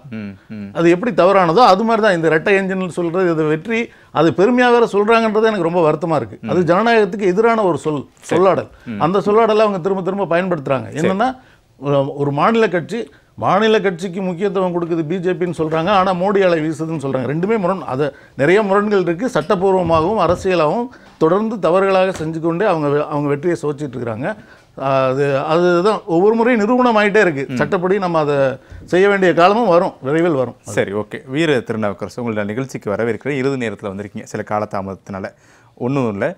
அது எப்படி தவறானதோ அது மாதிரி தான் இந்த ரெட்டை என்ஜின் சொல்கிறது. இது வெற்றி, அது பெருமையாக வேற சொல்கிறாங்கன்றது எனக்கு ரொம்ப வருத்தமாக இருக்குது. அது ஜனநாயகத்துக்கு எதிரான ஒரு சொல்லாடல். அந்த சொல்லாடலை அவங்க திரும்ப திரும்ப பயன்படுத்துகிறாங்க. என்னென்னா, ஒரு மாநில கட்சி மாநில கட்சிக்கு முக்கியத்துவம் கொடுக்குது பிஜேபின்னு சொல்கிறாங்க, ஆனால் மோடி அலை வீசுதுன்னு சொல்கிறாங்க. ரெண்டுமே அது நிறைய முரண்கள் இருக்குது. சட்டப்பூர்வமாகவும் அரசியலாகவும் தொடர்ந்து தவறுகளாக செஞ்சு கொண்டே அவங்க வெற்றியை சுவைச்சிட்டு இருக்கிறாங்க. அதுதான் ஒவ்வொரு முறையும் நிரூபணம் ஆகிட்டே இருக்குது. சட்டப்படி நம்ம அதை செய்ய வேண்டிய காலமும் வரும், விரைவில் வரும். சரி, ஓகே. வீர திருநாவுக்கரசு, உங்களோட நிகழ்ச்சிக்கு வரவேற்கிற இறுதி நேரத்தில் வந்திருக்கீங்க. சில காலதாமதத்தினால ஒன்றும் இல்லை.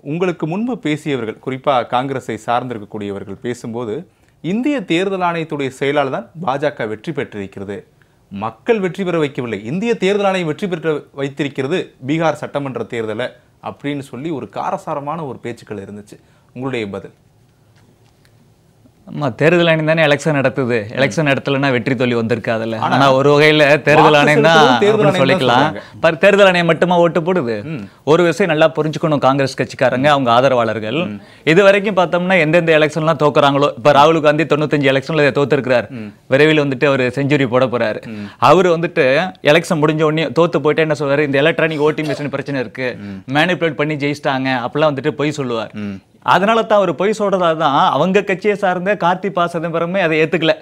உங்களுக்கு முன்பு பேசியவர்கள், குறிப்பாக காங்கிரஸை சார்ந்திருக்கக்கூடியவர்கள் பேசும்போது இந்திய தேர்தல் ஆணையத்துடைய செயலால் தான் பாஜக வெற்றி பெற்றிருக்கிறது, மக்கள் வெற்றி பெற வைக்கவில்லை, இந்திய தேர்தல் ஆணையம் வெற்றி பெற்று வைத்திருக்கிறது பீகார் சட்டமன்ற தேர்தலை அப்படின்னு சொல்லி ஒரு காரசாரமான ஒரு பேச்சுக்கள் இருந்துச்சு. உங்களுடைய பதில்? தேர்தல் ஆணையம் தானே எலெக்ஷன் நடத்துது. எலெக்ஷன் நடத்தலைன்னா வெற்றி தோல்வி வந்திருக்காதுல்ல. ஆனா ஒரு வகையில தேர்தல் ஆணையம் தான் சொல்லிக்கலாம். தேர்தல் ஆணையம் மட்டுமா ஓட்டு போடுது? ஒரு விஷயம் நல்லா புரிஞ்சுக்கணும் காங்கிரஸ் கட்சிக்காரங்க, அவங்க ஆதரவாளர்கள். இது வரைக்கும் பார்த்தோம்னா எந்தெந்த எலெக்ஷன்லாம் தோக்குறாங்களோ, இப்ப ராகுல் காந்தி 95 எலெக்ஷன்ல தோத்துருக்கிறார். விரைவில் வந்துட்டு அவர் செஞ்சுரி போட போறாரு. அவர் வந்துட்டு எலெக்ஷன் முடிஞ்ச உடனே தோத்து போயிட்டு என்ன சொல்றாரு, இந்த எலக்ட்ரானிக் ஓட்டிங் மிஷின் பிரச்சனை இருக்கு, மேனிபுலேட் பண்ணி ஜெயிச்சிட்டாங்க அப்படிலாம் வந்துட்டு பொய் சொல்லுவார். அதனால தான் அவர் பொய் சொல்றதால தான் அவங்க கட்சியை சார்ந்த கார்த்தி ப. சிதம்பரமே அதை ஏத்துக்கல.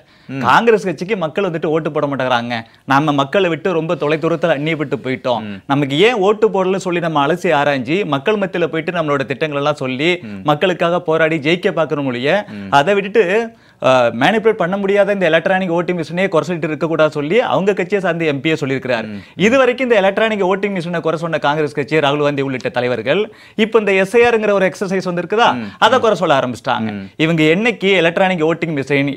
காங்கிரஸ் கட்சிக்கு மக்கள் வந்துட்டு ஓட்டு போட மாட்டேங்கிறாங்க, நம்ம மக்களை விட்டு ரொம்ப தொலைதூரத்தில் அந்நியப்பட்டு போயிட்டோம், நமக்கு ஏன் ஓட்டு போடலன்னு சொல்லி நம்ம அலசி ஆராய்ஞ்சி மக்கள் மத்தியில் போயிட்டு நம்மளோட திட்டங்கள் எல்லாம் சொல்லி மக்களுக்காக போராடி ஜெயிக்க பார்க்கணும் மொழிய, அதை விட்டுட்டு மேனிபுலேட் பண்ண முடியாத இந்த எலக்ட்ரானிக் ஓட்டிங் மிஷினே குறை சொல்லிட்டு இருக்கக்கூடாது சொல்லி அவங்க கட்சியை சார்ந்த எம்பியை சொல்லியிருக்கிறார். இது வரைக்கும் இந்த எலக்ட்ரானிக் ஓட்டிங் மிஷினை குறை சொன்ன காங்கிரஸ் கட்சி, ராகுல் காந்தி உள்ளிட்ட தலைவர்கள் இப்போ இந்த எஸ்ஐஆர்ங்கிற ஒரு எக்ஸசைஸ் வந்திருக்குதா, அதை குறை சொல்ல ஆரம்பிச்சிட்டாங்க. இவங்க என்னைக்கு electronic voting machine,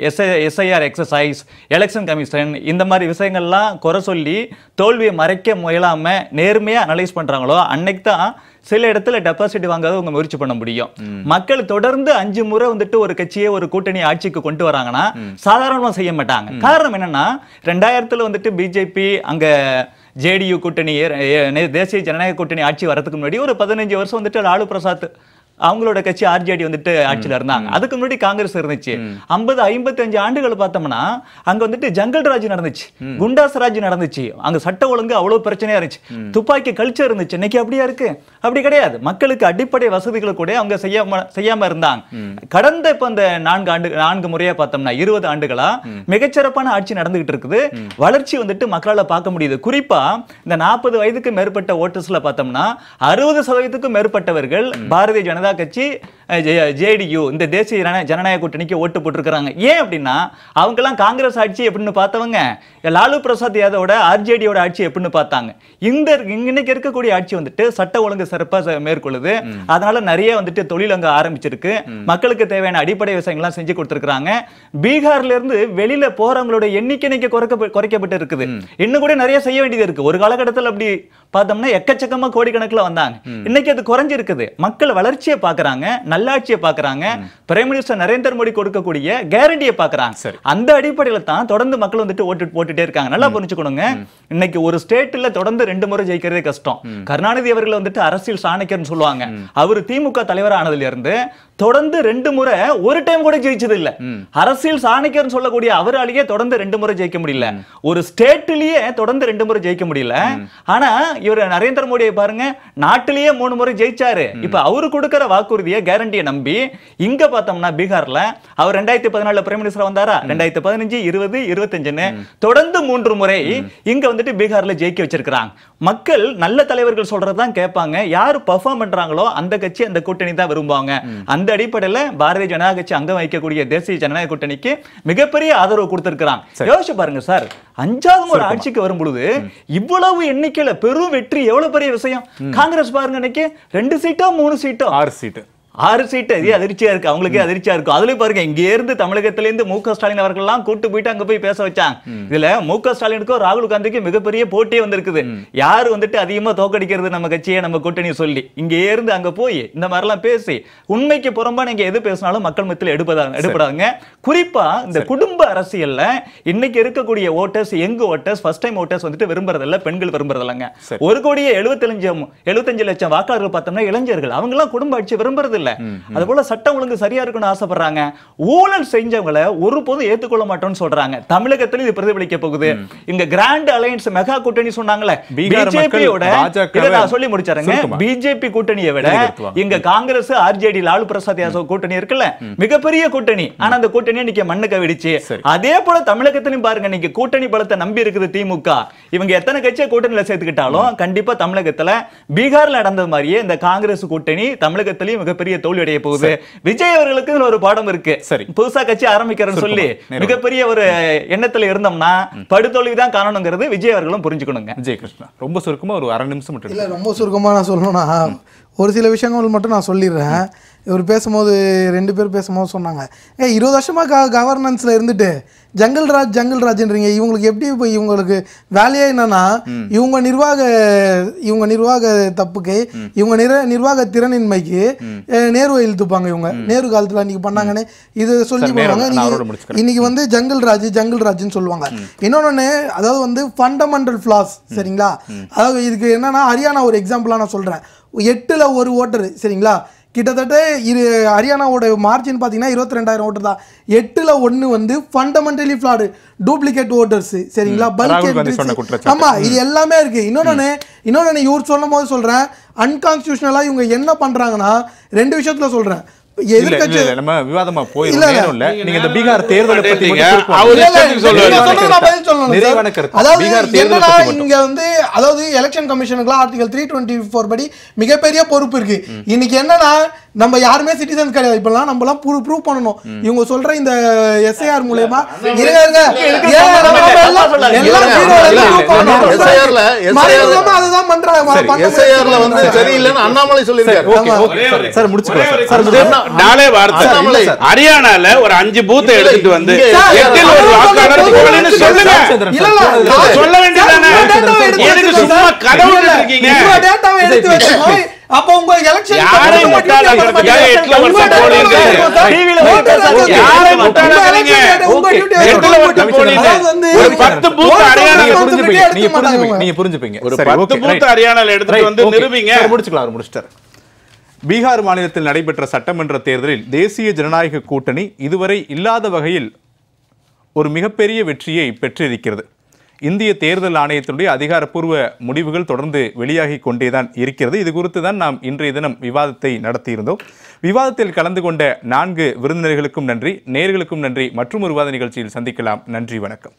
SIR exercise, election commission, இந்த மாதிரி விஷயங்கள்லாம் குறை சொல்லி தோல்வியை மறைக்க முயலாம நேர்மையா அனலைஸ் பண்றாங்களோ அன்னைக்கு தான் சில இடத்துல டெபாசிட் வாங்காத உங்க முயற்சி பண்ண முடியும். மக்கள் தொடர்ந்து 5 முறை வந்துட்டு ஒரு கட்சியை ஒரு கூட்டணி ஆட்சிக்கு கொண்டு வராங்கன்னா சாதாரணமா செய்ய மாட்டாங்க. காரணம் என்னன்னா 2000 வந்துட்டு பிஜேபி அங்க ஜேடியு கூட்டணி, தேசிய ஜனநாயக கூட்டணி ஆட்சி வரதுக்கு முன்னாடி ஒரு 15 வருஷம் வந்துட்டு லாலு பிரசாத் அவங்களோட கட்சி ஆர்ஜேடி வந்துட்டு ஆட்சியில இருந்தாங்க. அதுக்கு முன்னாடி காங்கிரஸ் இருந்துச்சு. 50-55 ஆண்டுகள் பார்த்தோம்னா அங்க வந்துட்டு ஜங்கல் ராஜ் நடந்துச்சு, குண்டாஸ் ராஜ் நடந்துச்சு, அங்க சட்ட ஒழுங்கு அவ்வளவு பிரச்சனையா இருந்துச்சு, துப்பாக்கி கல்ச்சர் இருந்துச்சு. இன்னைக்கு அப்படியா இருக்கு? அப்படி கிடையாது. மக்களுக்கு அடிப்படை வசதிகளை கூட அவங்க செய்யாம இருந்தாங்க. கடந்த இப்ப இந்த 4 முறையா பார்த்தோம்னா 20 ஆண்டுகளா மிகச்சிறப்பான ஆட்சி நடந்துகிட்டு இருக்குது. வளர்ச்சி வந்துட்டு மக்களால பார்க்க முடியுது. குறிப்பா இந்த 40 வயதுக்கு மேற்பட்ட ஓட்டர்ஸ்ல பார்த்தோம்னா 60% மேற்பட்டவர்கள் பாரதிய ஜனதா கட்சி, ஜேடியு, இந்த தேசிய ஜனநாயக கூட்டணிக்கு ஓட்டு போட்டிருக்கிறாங்க. ஏன் அப்படின்னா அவங்க எல்லாம் காங்கிரஸ் ஆட்சி எப்படின்னு பார்த்தவங்க லாலு பிரசாத் யாதவோட ஆர்ஜேடியோட ஆட்சி எப்படின்னு பார்த்தாங்க. இன்னைக்கு இருக்கக்கூடிய ஆட்சி வந்துட்டு சட்ட ஒழுங்கு சிறப்பா மேற்கொள்ளுது. அதனால நிறைய வந்துட்டு தொழில் அங்க ஆரம்பிச்சிருக்கு. மக்களுக்கு தேவையான அடிப்படை விஷயங்கள்லாம் செஞ்சு கொடுத்திருக்காங்க. பீகார்ல இருந்து வெளியில போறவங்களோட எண்ணிக்கை குறைக்கப்பட்டு இருக்குது. இன்னும் கூட நிறைய செய்ய வேண்டியது இருக்கு. ஒரு காலகட்டத்தில் அப்படி பார்த்தோம்னா எக்கச்சக்கமா கோடிக்கணக்கில் வந்தாங்க. இன்னைக்கு அது குறைஞ்சிருக்குது. மக்கள் வளர்ச்சியை பாக்குறாங்க, நல்லாட்சியை பாக்குறாங்க, பிரைம் மினிஸ்டர் நரேந்திர மோடி கொடுக்கக்கூடிய கேரண்டியை பாக்குறாங்க. அந்த அடிப்படையில தான் தொடர்ந்து மக்கள் வந்துட்டு ஓட்டு போட்டுட்டே இருக்காங்க. நல்லா புரிஞ்சுக்கணுங்க, இன்னைக்கு ஒரு ஸ்டேட்ல தொடர்ந்து 2 முறை ஜெயிக்கிறதே கஷ்டம். கருணாநிதி அவர்கள் வந்துட்டு அரசியல் சாணக்கியர்னு சொல்லுவாங்க. அவர் திமுக தலைவர் ஆனதுல இருந்து தொடர்ந்து 2 முறை ஒரு டைம் கூட ஜெயிச்சது இல்ல. அரசியல் சாணக்கியர்னு சொல்லக்கூடிய அவராலேயே தொடர்ந்து 2 முறை ஜெயிக்க முடியல. ஒரு ஸ்டேட்லயே தொடர்ந்து 2 முறை ஜெயிக்க முடியல. ஆனா இவர் நரேந்திர மோடியை பாருங்க, நாட்டிலேயே 3 முறை ஜெயிச்சாரு. இப்ப அவரு கொடுக்கிற வாக்குறுதியை கேரண்டியை நம்பி இங்க பார்த்தோம்னா பீகார்ல அவர் 2014 பிரைம் மினிஸ்டர் வந்தாரா, 2015, 20, 25 தொடர்ந்து 3 முறை இங்க வந்துட்டு பீகார்ல ஜெயிக்க வச்சிருக்காங்க. மக்கள் நல்ல தலைவர்கள் சொல்றதுதான் கேட்பாங்க. யாரு பெர்ஃபார்ம் பண்றாங்களோ அந்த கட்சி அந்த கூட்டணி தான் விரும்புவாங்க. அந்த அடிப்படையில் பாரதிய ஜனதா கட்சி அங்கம் வைக்கக்கூடிய தேசிய ஜனநாயக கூட்டணிக்கு மிகப்பெரிய ஆதரவு கொடுத்திருக்கிறாங்க. யோசிச்சு பாருங்க சார், 5வது முறை ஆட்சிக்கு வரும் பொழுது இவ்வளவு எண்ணிக்கையில பெரும் வெற்றி எவ்வளவு பெரிய விஷயம். காங்கிரஸ் பாருங்க இன்னைக்கு 2 சீட்டோ 3 சீட்டோ 6 சீட்டு இது அதிர்ச்சியா இருக்கு, அவங்களுக்கே அதிர்ச்சியா இருக்கும். அதுலயும் பாருங்க, இங்க இருந்து தமிழகத்தில இருந்து மு க ஸ்டாலின் அவர்கள் எல்லாம் கூட்டு போயிட்டு அங்க போய் பேச வச்சாங்க. இதுல மு க ஸ்டாலினுக்கும் ராகுல் காந்திக்கும் மிகப்பெரிய போட்டியே வந்திருக்குது. யாரு வந்துட்டு அதிகமா தோக்கடிக்கிறது நம்ம கட்சியை, நம்ம கூட்டணி சொல்லி இங்க இருந்து அங்க போய் இந்த மாதிரி எல்லாம் பேசி உண்மைக்கு புறம்பா நீங்க எது பேசினாலும் மக்கள் மத்தியில் எடுப்படாங்க. குறிப்பா இந்த குடும்ப அரசியல்ல இன்னைக்கு இருக்கக்கூடிய voters, young voters, first time voters வந்துட்டு விரும்புறதில்ல, பெண்கள் விரும்புறதில்லங்க. 1,75,00,000 வாக்காளர்கள் பார்த்தோம்னா இளைஞர்கள், அவங்க எல்லாம் குடும்ப ஆட்சி விரும்புறது இல்ல. இல்ல. அது போல சட்டம் ஒழுங்கு சரியா இருக்குன்னு ஆசைப்படுறாங்க. ஊழல் செஞ்சவங்களை ஒருபோதும் ஏத்துக்கொள்ள மாட்டோம்னு சொல்றாங்க. தமிழகத்துல இது பிரதிபலிக்க போகுது. இங்க கிராண்ட் அலையன்ஸ் மெகா கூட்டணி சொன்னாங்களே, பிஜேபியோட நான் சொல்லி முடிச்சாருங்க. பிஜேபி கூட்டணியை விட இங்க காங்கிரஸ் ஆர்ஜேடி லாலு பிரசாத் யாதவ் கூட்டணி இருக்குல்ல, மிகப்பெரிய கூட்டணி. ஆனா அந்த கூட்டணி இன்னைக்கு மண்ணுக்கு வெடிச்சு. அதே போல தமிழகத்திலும் பாருங்க, இன்னைக்கு கூட்டணி பலத்தை நம்பி இருக்குது திமுக. இவங்க எத்தனை கட்சியை கூட்டணியில சேர்த்துக்கிட்டாலும் கண்டிப்பா தமிழகத்துல பீகார்ல நடந்தது மாதிரியே இந்த காங்கிரஸ் கூட்டணி தமிழகத்திலயும் மிகப்பெரிய தோல்வி அடைய போகுது. விஜய் அவர்களுக்கு இதுல ஒரு பாடம் இருக்கு. புதுசா கட்சி ஆரம்பிக்கிறேன்னு சொல்லி மிகப்பெரிய ஒரு எண்ணத்துல இருந்தோம்னா படுதோல்விதான் காரணங்கிறது விஜய் அவர்களும் புரிஞ்சுக்கணுங்க. விஜய் கிருஷ்ணா, ரொம்ப சுருக்கமா ஒரு அரை நிமிஷம் மட்டும். இல்ல, ரொம்ப சுருக்கமா நான் சொல்லணும்னா ஒரு சில விஷயங்கள் மட்டும் நான் சொல்லிடுறேன். இவர் பேசும்போது 2 பேர் பேசும்போது சொன்னாங்க, 20 வருஷமா கவர்னன்ஸ்ல இருந்துட்டு ஜங்கிள் ராஜ்ன்றீங்க. இவங்களுக்கு எப்படி இப்போ இவங்களுக்கு வேலையே என்னன்னா, இவங்க நிர்வாக தப்புக்கு, இவங்க நிர்வாக திறனின்மைக்கு நேருவை இழுத்துப்பாங்க. இவங்க நேரு காலத்துல அன்னைக்கு பண்ணாங்கன்னு இது சொல்லி போவாங்க. இன்னைக்கு வந்து ஜங்கிள் ராஜ்னு சொல்லுவாங்க. இன்னொன்னு, அதாவது வந்து ஃபண்டமெண்டல் ஃபிளாஸ். சரிங்களா? அதாவது இதுக்கு என்னன்னா, ஹரியானா ஒரு எக்ஸாம்பிளா நான் சொல்றேன். 8ல் 1 ஓட்டர். சரிங்களா? கிட்டத்தட்ட ஹரியானாவோட மார்ஜின் பார்த்தீங்கன்னா 22,000 ஓட்டர் தான். 8ல் 1 வந்து ஃபண்டமெண்டலி ஃப்ளாடு, டூப்ளிகேட் ஓட்டர்ஸ். சரிங்களா? பல்க். ஆமா, இது எல்லாமே இருக்கு. இன்னொன்னு இவர் சொல்லும் போது சொல்றேன், அன்கான்ஸ்டிடியூஷனலா இவங்க என்ன பண்றாங்கன்னா 2 விஷயத்துல சொல்றேன். எதிர்க்கட்சி நம்ம விவாதமா போயிரும். நேரம் இல்ல. நீங்க இந்த பீகார் தேர்தலை பத்தி இங்க வந்து, அதாவது எலெக்ஷன் கமிஷனுக்கு ஆர்டிகல் 324 படி மிகப்பெரிய பொறுப்பு இருக்கு. இன்னைக்கு என்னன்னா, நம்ம யாருமே சிட்டிசன்ஸ் கிடையாது. இப்பெல்லாம் நம்மலாம் ப்ரூவ் பண்ணணும். இவங்க சொல்ற இந்த எஸ்ஐஆர் மூலமா அதுதான் பண்றாங்க. அண்ணாமலை சொல்லிருக்காரு. சார் முடிச்சுக்கலாம். நாளே வார்த்தை ஹரியானால ஒரு 5 பூத்தை எடுத்துட்டு வந்து 8ல் 1 வாக்காளர் போகலன்னு சொல்லுங்க. சொல்ல வேண்டியதானே? எதுக்கு சும்மா கதை விட்டுட்டு இருக்கீங்க? டேட்டாவை எடுத்து வச்சுக்கோ. அப்ப உங்க எலெக்ஷன் யாரை முட்டாளாக்கிறதுக்காக 8ல் 1 போடுறீங்க? யாரை முட்டாளாக்குறீங்க? 8ல் 1 போடுறீங்க. ஒரு 10 பூத் ஹரியானால நீங்க புரிஞ்சுப்பீங்க. ஒரு 10 பூத் ஹரியானால எடுத்துட்டு வந்து நிரூபிங்க. முடிச்சிட்டார். பீகார் மாநிலத்தில் நடைபெற்ற சட்டமன்ற தேர்தலில் தேசிய ஜனநாயக கூட்டணி இதுவரை இல்லாத வகையில் ஒரு மிகப்பெரிய வெற்றியை பெற்றிருக்கிறது. இந்திய தேர்தல் ஆணையத்தினுடைய அதிகாரப்பூர்வ முடிவுகள் தொடர்ந்து வெளியாகி கொண்டேதான் இருக்கிறது. இது குறித்து தான் நாம் இன்றைய தினம் விவாதத்தை நடத்தியிருந்தோம். விவாதத்தில் கலந்து கொண்ட 4 விருந்தினர்களுக்கும் நன்றி, நேயர்களுக்கும் நன்றி. மற்றும் ஒரு விவாத நிகழ்ச்சியில் சந்திக்கலாம். நன்றி, வணக்கம்.